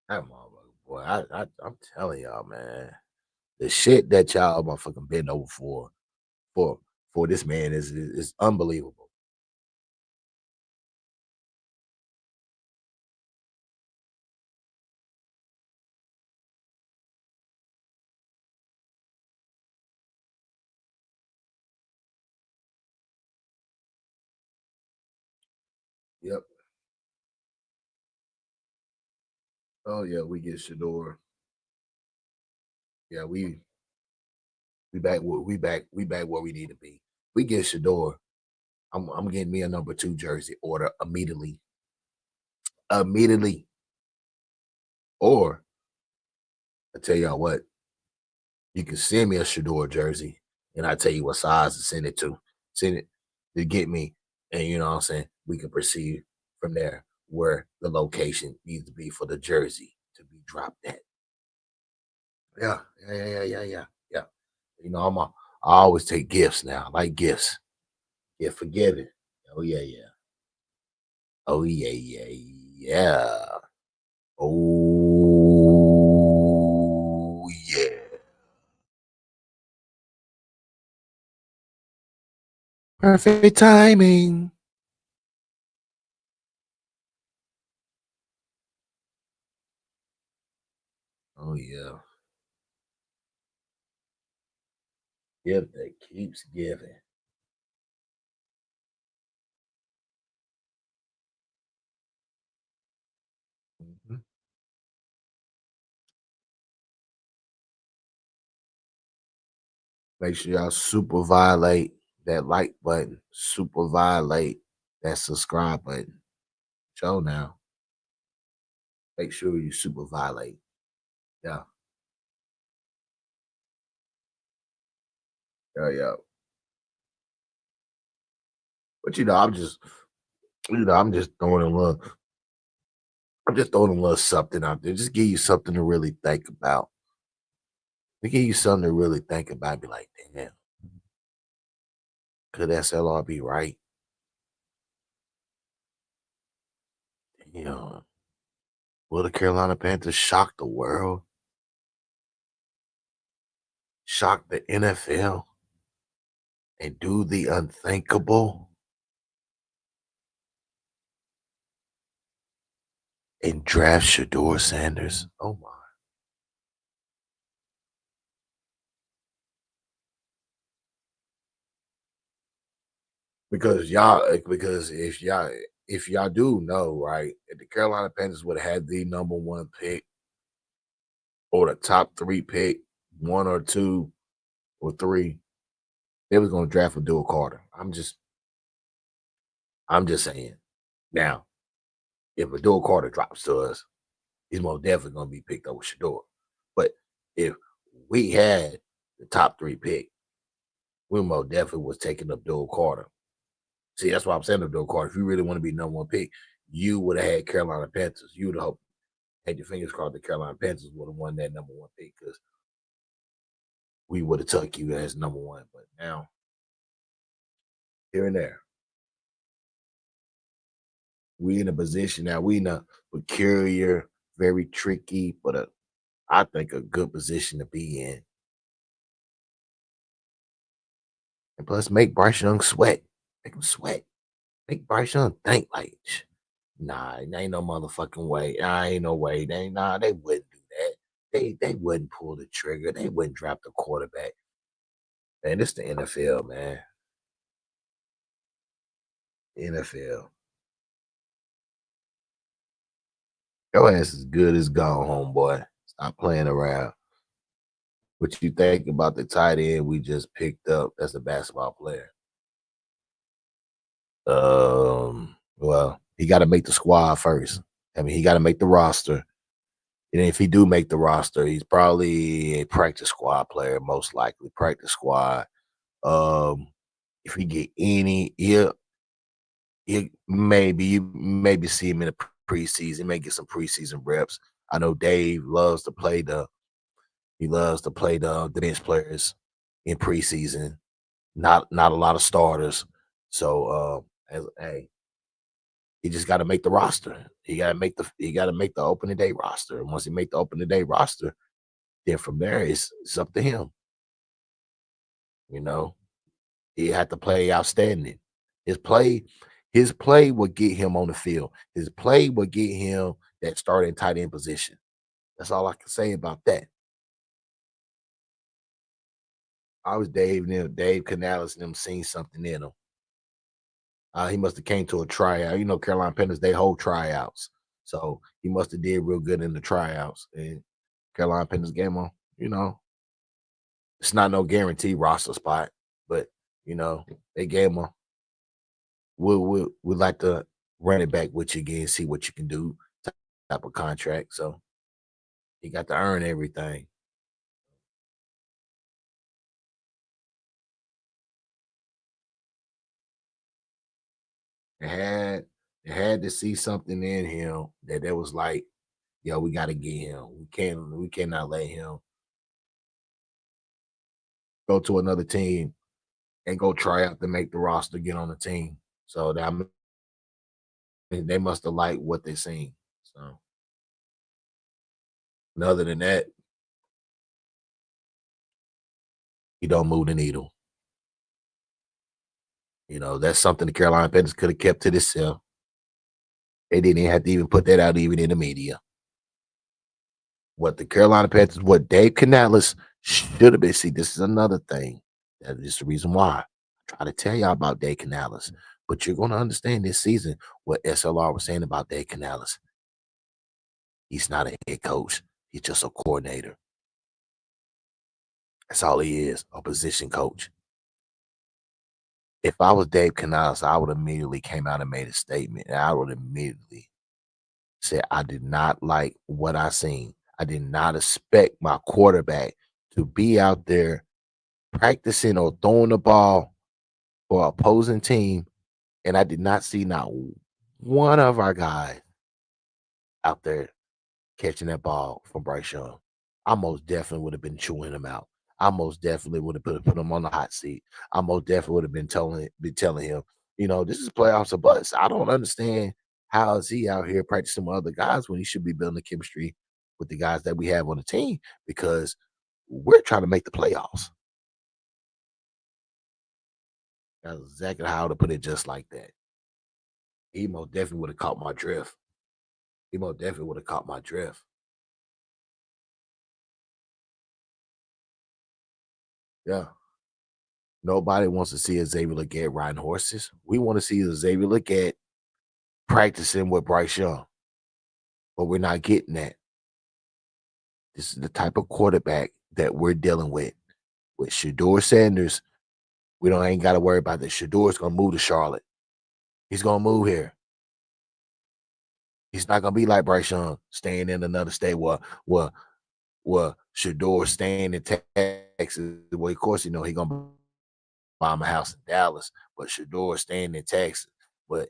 That motherfucker, boy, I'm telling y'all, man, the shit that y'all motherfucking been over for for this man is unbelievable. Yep. Oh yeah, we get Shedeur. Yeah, we back where we need to be. We get Shedeur. I'm getting me a number 2 jersey order immediately. Immediately. Or I tell y'all what, you can send me a Shedeur jersey and I tell you what size to send it to. Send it to get me. And you know what I'm saying? We can proceed from there where the location needs to be for the jersey to be dropped at. Yeah. You know, I always take gifts now. I like gifts. Yeah, forgiving. Oh yeah. Oh yeah. Oh yeah. Perfect timing. Oh yeah. Gift that keeps giving. Mhm. Make sure y'all super violate that like button. Super violate that subscribe button. Show now. Make sure you super violate. Yeah. Yeah. But you know, I'm just I'm just throwing a little. I'm just throwing a little something out there. Just give you something to really think about. To give you something to really think about. Be like, damn, could S.L.R be right? Damn, will the Carolina Panthers shock the world? Shock the NFL? And do the unthinkable? And draft Shedeur Sanders? Oh my. Because if y'all do know, right, if the Carolina Panthers would have had the number 1 pick or the top 3 pick, 1 or 2 or 3, they was gonna draft Abdul Carter. I'm just saying. Now, if Abdul Carter drops to us, he's most definitely gonna be picked over Shedeur. But if we had the top 3 pick, we most definitely was taking Abdul Carter. See, that's why I'm saying Abdul Carter. If you really want to be number 1 pick, you would have had Carolina Panthers. You would have had your fingers crossed the Carolina Panthers would have won that number 1 pick because we would have took you as number 1. But now, here and there, we in a position now. We in a peculiar, very tricky, but I think a good position to be in. And plus, make Bryce Young sweat. Make him sweat. Make Bryce Young think like, nah, there ain't no motherfucking way. Ain't no way. They wouldn't do that. They wouldn't pull the trigger. They wouldn't drop the quarterback. Man, this the NFL, man. NFL. Your ass is good as gone, homeboy. Stop playing around. What you think about the tight end we just picked up as a basketball player? Well, he got to make the squad first. I mean, he got to make the roster. And if he do make the roster, he's probably a practice squad player, most likely practice squad. If he get any, he maybe see him in the preseason. He may get some preseason reps. I know Dave loves to play the bench players in preseason. Not a lot of starters. So hey, he just got to make the roster. He got to make the opening day roster. And once he make the opening day roster, then from there it's up to him. You know, he had to play outstanding. His play would get him on the field. His play would get him that starting tight end position. That's all I can say about that. I was Dave Canales and them seen something in him. He must have came to a tryout. You know, Carolina Panthers, they hold tryouts. So he must have did real good in the tryouts. And Carolina Panthers gave him, it's not no guarantee roster spot, but they gave him we'd like to run it back with you again, see what you can do type of contract. So he got to earn everything. They had to see something in him that was like, yo, we got to get him. We cannot let him go to another team and go try out to make the roster, get on the team. So that they must have liked what they seen. So, and other than that, he don't move the needle. That's something the Carolina Panthers could have kept to themselves. They didn't have to even put that out even in the media. What the Carolina Panthers, what Dave Canales should have been. See, this is another thing. That is the reason why I try to tell y'all about Dave Canales. But you're going to understand this season what S.L.R was saying about Dave Canales. He's not a head coach. He's just a coordinator. That's all he is, a position coach. If I was Dave Canales, I would immediately came out and made a statement. And I would immediately say I did not like what I seen. I did not expect my quarterback to be out there practicing or throwing the ball for opposing team. And I did not see not one of our guys out there catching that ball from Bryce Young, I most definitely would have been chewing him out. I most definitely would have put him on the hot seat. I most definitely would have been telling him, this is playoffs a bust. I don't understand how is he out here practicing with other guys when he should be building chemistry with the guys that we have on the team because we're trying to make the playoffs. That's exactly how to put it, just like that. He most definitely would have caught my drift. He most definitely would have caught my drift. Yeah. Nobody wants to see Xavier Legette riding horses. We want to see Xavier Legette practicing with Bryce Young, but we're not getting that. This is the type of quarterback that we're dealing with. With Shedeur Sanders, we ain't got to worry about that. Shedeur's gonna move to Charlotte. He's gonna move here. He's not gonna be like Bryce Young, staying in another state. Shedeur staying in Texas. Well, of course, he gonna buy him a house in Dallas, but Shedeur staying in Texas. But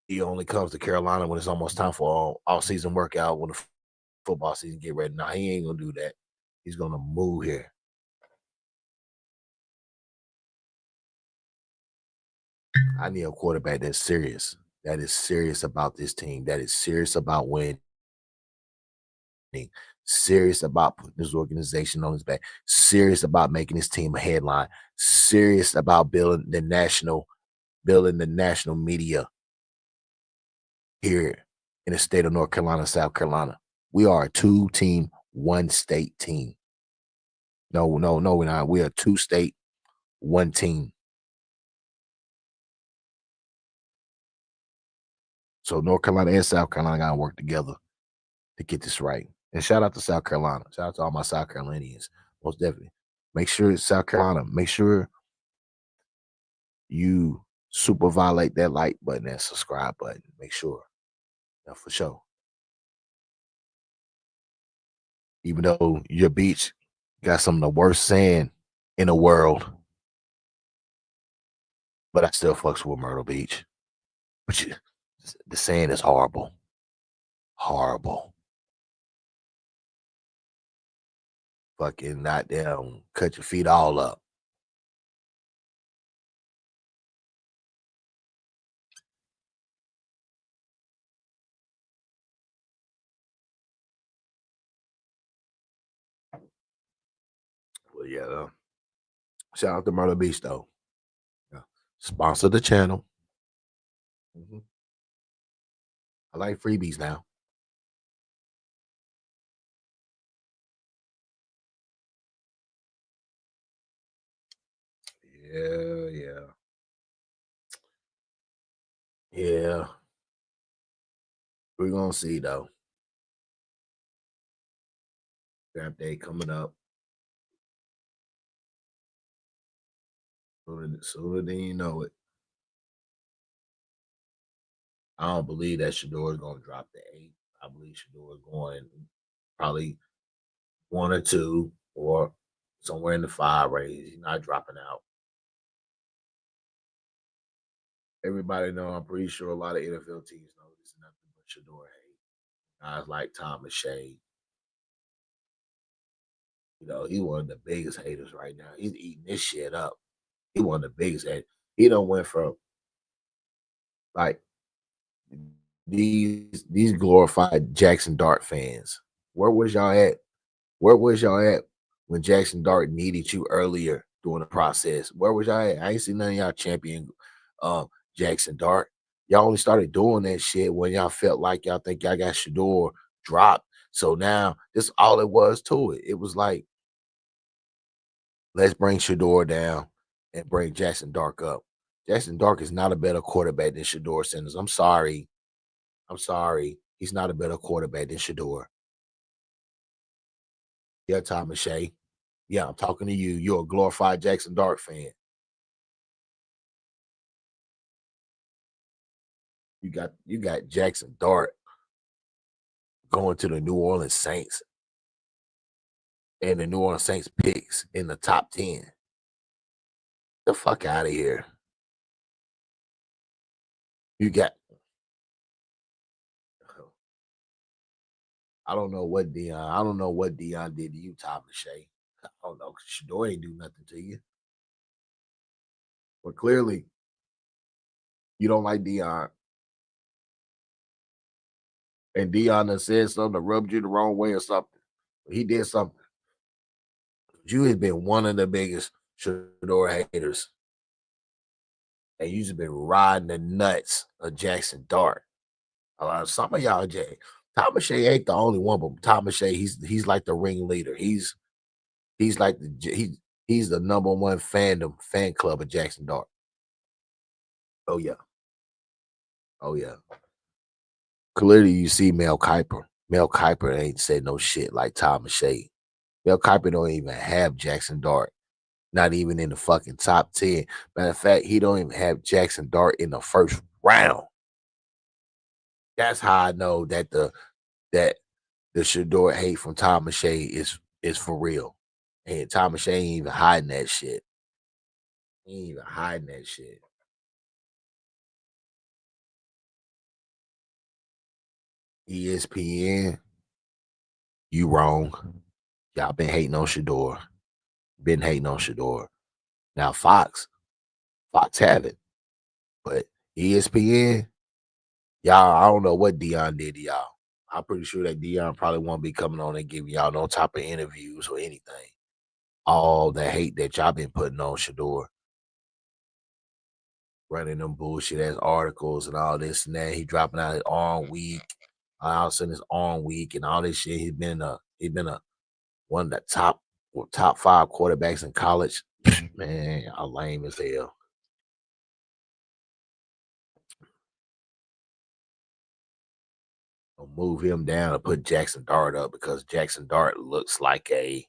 he only comes to Carolina when it's almost time for all season workout when the football season get ready. Now he ain't gonna do that. He's gonna move here. I need a quarterback that's serious. That is serious about this team. That is serious about winning. Serious about putting this organization on his back. Serious about making his team a headline. Serious about building the national media here in the state of North Carolina, South Carolina. We are a 2-team, 1-state team. No, we're not. We're a 2-state, 1 team. So North Carolina and South Carolina gotta work together to get this right. And shout out to South Carolina. Shout out to all my South Carolinians. Most definitely. Make sure South Carolina, make sure you super violate that like button and subscribe button. Make sure. Yeah, for sure. Even though your beach got some of the worst sand in the world, but I still fucks with Myrtle Beach. But the sand is horrible. Horrible. Fucking not down, cut your feet all up. Well, yeah. Shout out to Myrtle Beach though. Yeah. Sponsor the channel. Mhm. I like freebies now. Yeah, yeah. Yeah. We're gonna see though. Draft day coming up. Sooner than you know it. I don't believe that Shedeur is gonna drop to 8. I believe Shedeur is going probably 1 or 2 or somewhere in the 5 range. He's not dropping out. Everybody know, I'm pretty sure a lot of NFL teams know this is nothing but Shedeur hate. Guys like Thomas Shea. He's one of the biggest haters right now. He's eating this shit up. He one of the biggest haters. He done went from like these glorified Jackson Dart fans. Where was y'all at? Where was y'all at when Jackson Dart needed you earlier during the process? Where was y'all at? I ain't seen none of y'all champion Jackson Dart. Y'all only started doing that shit when y'all felt like y'all think y'all got Shedeur dropped. So now this all it was to it. It was like, let's bring Shedeur down and bring Jackson Dart up. Jackson Dart is not a better quarterback than Shedeur Sanders. I'm sorry. He's not a better quarterback than Shedeur. Yeah, Thomas Shea. Yeah, I'm talking to you. You're a glorified Jackson Dart fan. You got Jackson Dart going to the New Orleans Saints, and the New Orleans Saints picks in the top 10. The fuck out of here. You got. I don't know what Dion did to you, Tom Lachey. I don't know. Shedeur ain't do nothing to you. But clearly, you don't like Dion. And Dion done said something that rubbed you the wrong way or something. He did something. You has been one of the biggest Shedeur haters. And you've been riding the nuts of Jackson Dart. Some of y'all, Tom Lachey ain't the only one, but Tom Lachey, he's like the ringleader. He's like he's the number one fan club of Jackson Dart. Oh yeah. Oh yeah. Clearly, you see Mel Kiper. Mel Kiper ain't said no shit like Tom Lachey. Mel Kiper don't even have Jackson Dart. Not even in the fucking top 10. Matter of fact, he don't even have Jackson Dart in the first round. That's how I know that the Shedeur hate from Tom Lachey is for real. And Tom Lachey ain't even hiding that shit. He ain't even hiding that shit. ESPN, you wrong. Y'all been hating on Shedeur. Been hating on Shedeur. Now Fox have it. But ESPN, y'all, I don't know what Dion did to y'all. I'm pretty sure that Dion probably won't be coming on and giving y'all no type of interviews or anything. All the hate that y'all been putting on Shedeur. Running them bullshit ass articles and all this and that. He dropping out his arm week. All of a sudden his arm week and all this shit. He's been one of the top 5 quarterbacks in college. Man, y'all lame as hell. Move him down and put Jackson Dart up because Jackson Dart looks like a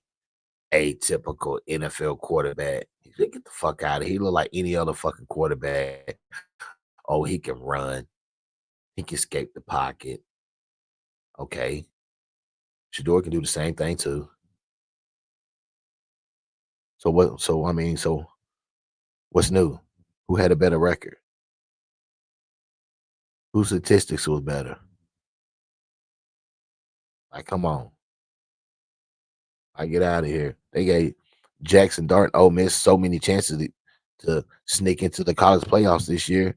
typical NFL quarterback. Get the fuck out of here. He look like any other fucking quarterback. Oh, he can run. He can escape the pocket. Okay. Shedeur can do the same thing too. So what's new? Who had a better record? Whose statistics was better? Like, come on. I get out of here. They gave Jackson Dart Ole Miss so many chances to sneak into the college playoffs this year,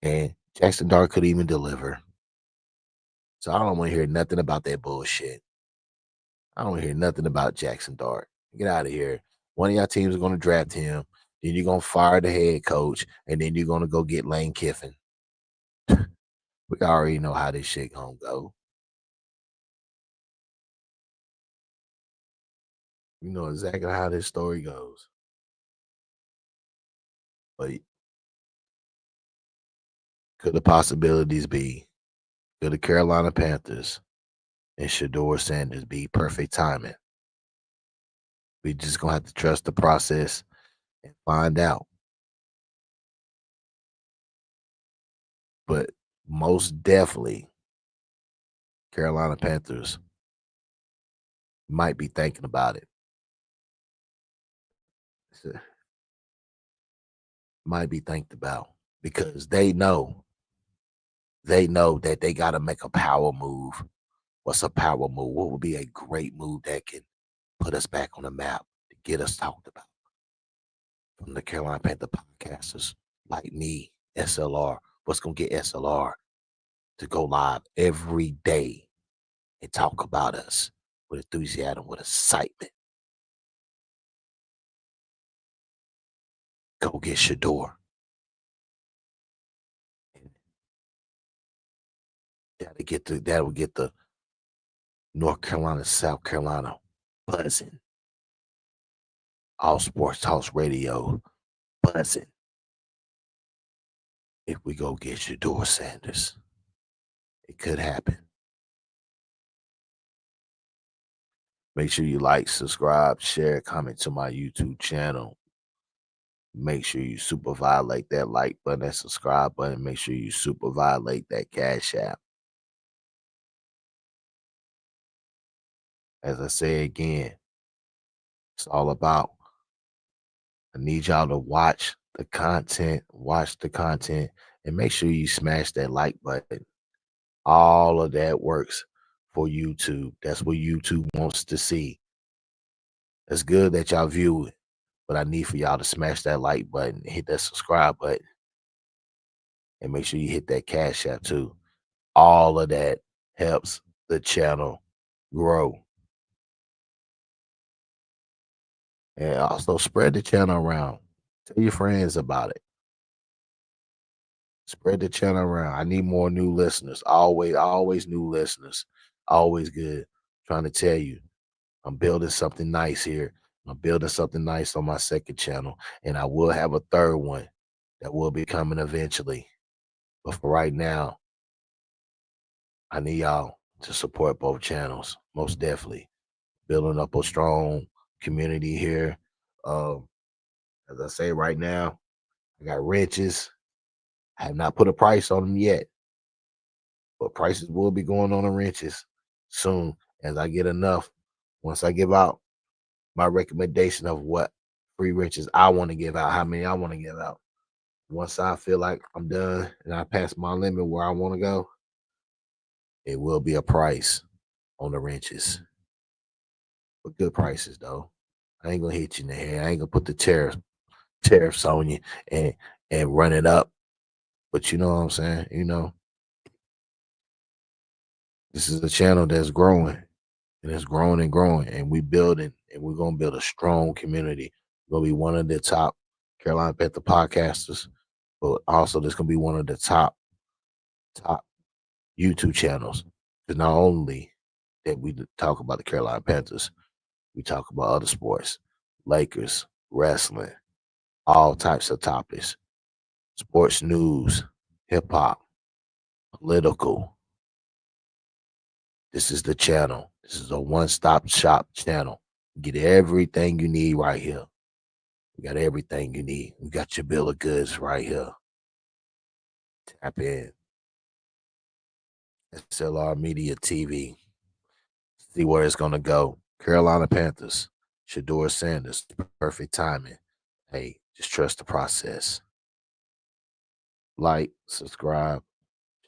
and Jackson Dart couldn't even deliver. So I don't want to hear nothing about that bullshit. I don't hear nothing about Jackson Dart. Get out of here. One of y'all teams are going to draft him. Then you're going to fire the head coach, and then you're going to go get Lane Kiffin. We already know how this shit going to go. You know exactly how this story goes. But could the possibilities be, could the Carolina Panthers and Shedeur Sanders be perfect timing? We just going to have to trust the process and find out. But most definitely, Carolina Panthers might be thinking about it. Might be thinking about because they know that they got to make a power move. What's a power move? What would be a great move that can put us back on the map to get us talked about? From the Carolina Panther podcasters like me, S.L.R. What's going to get S.L.R. to go live every day and talk about us with enthusiasm, with excitement? Go get Shedeur. That will get the North Carolina, South Carolina buzzing. All Sports Talk Radio buzzing. If we go get Shedeur Sanders, it could happen. Make sure you like, subscribe, share, comment to my YouTube channel. Make sure you super violate that like button, that subscribe button. Make sure you super violate that Cash App. As I say again, it's all about, I need y'all to watch the content And make sure you smash that like button. All of that works for YouTube. That's what YouTube wants to see. It's good that y'all view it, but I need for y'all to smash that like button, hit that subscribe button, and make sure you hit that Cash App too. All of that helps the channel grow. And also spread the channel around. Tell your friends about it. Spread the channel around. I need more new listeners. Always new listeners. Always good. Trying to tell you, I'm building something nice here. I'm building something nice on my second channel. And I will have a third one that will be coming eventually. But for right now, I need y'all to support both channels. Most definitely. Building up a strong community here. As I say right now, I got wrenches. I have not put a price on them yet, but prices will be going on the wrenches soon as I get enough. Once I give out my recommendation of what free wrenches I want to give out, how many I want to give out. Once I feel like I'm done and I pass my limit where I want to go, it will be a price on the wrenches. But good prices though. I ain't gonna hit you in the head. I ain't gonna put the tariffs on you and run it up. But you know what I'm saying? You know, this is a channel that's growing and it's growing and growing, and we building, and we're gonna build a strong community. We're gonna be one of the top Carolina Panther podcasters, but also this gonna be one of the top YouTube channels. Because not only that we talk about the Carolina Panthers, we talk about other sports, Lakers, wrestling, all types of topics, sports news, hip hop, political. This is the channel. This is a one-stop shop channel. Get everything you need right here. We got everything you need. We got your bill of goods right here. Tap in. S.L.R Media TV. See where it's going to go. Carolina Panthers. Shedeur Sanders. Perfect timing. Hey, just trust the process. Like, subscribe,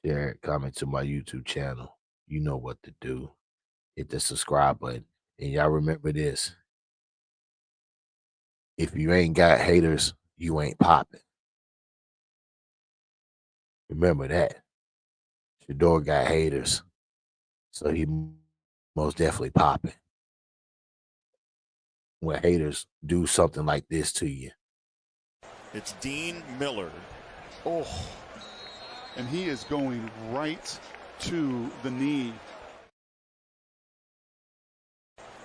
share, comment to my YouTube channel. You know what to do. Hit the subscribe button. And y'all remember this. If you ain't got haters, you ain't popping. Remember that. Shedeur got haters, so he most definitely popping. When haters do something like this to you. It's Dean Miller. Oh, and he is going right to the knee.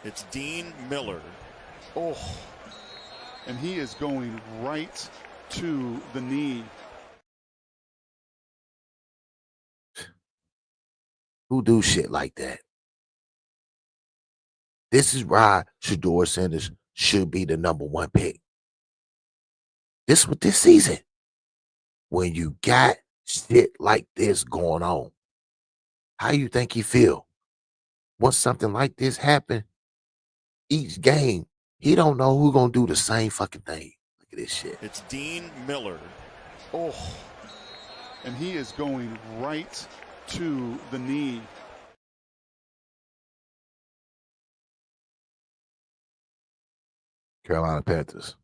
It's Dean Miller. Oh, and he is going right to the knee. Who do shit like that? This is why Shedeur Sanders should be the #1 pick. This season. When you got shit like this going on, how you think he feel? Once something like this happen, each game, he don't know who gonna do the same fucking thing. Look at this shit. It's Dean Miller. Oh, and he is going right to the knee. Carolina Panthers.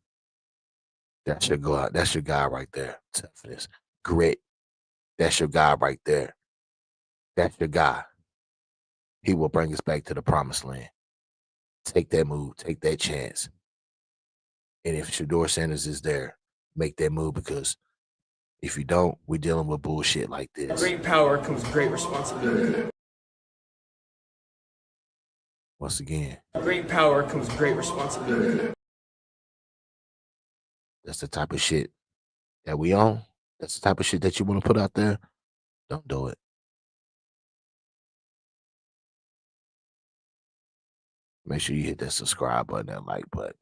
That should go out. That's your guy right there. Toughness, grit. That's your guy right there. That's your guy. He will bring us back to the promised land. Take that move. Take that chance. And if Shedeur Sanders is there, make that move, because if you don't, we're dealing with bullshit like this. Great power comes great responsibility. Once again, Great power comes great responsibility. that's the type of shit that we on. That's the type of shit that you want to put out there. Don't do it. Make sure you hit that subscribe button, that like button.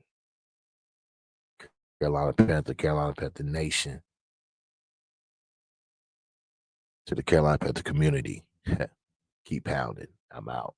Carolina Panther Nation. To the Carolina Panther community. Keep pounding. I'm out.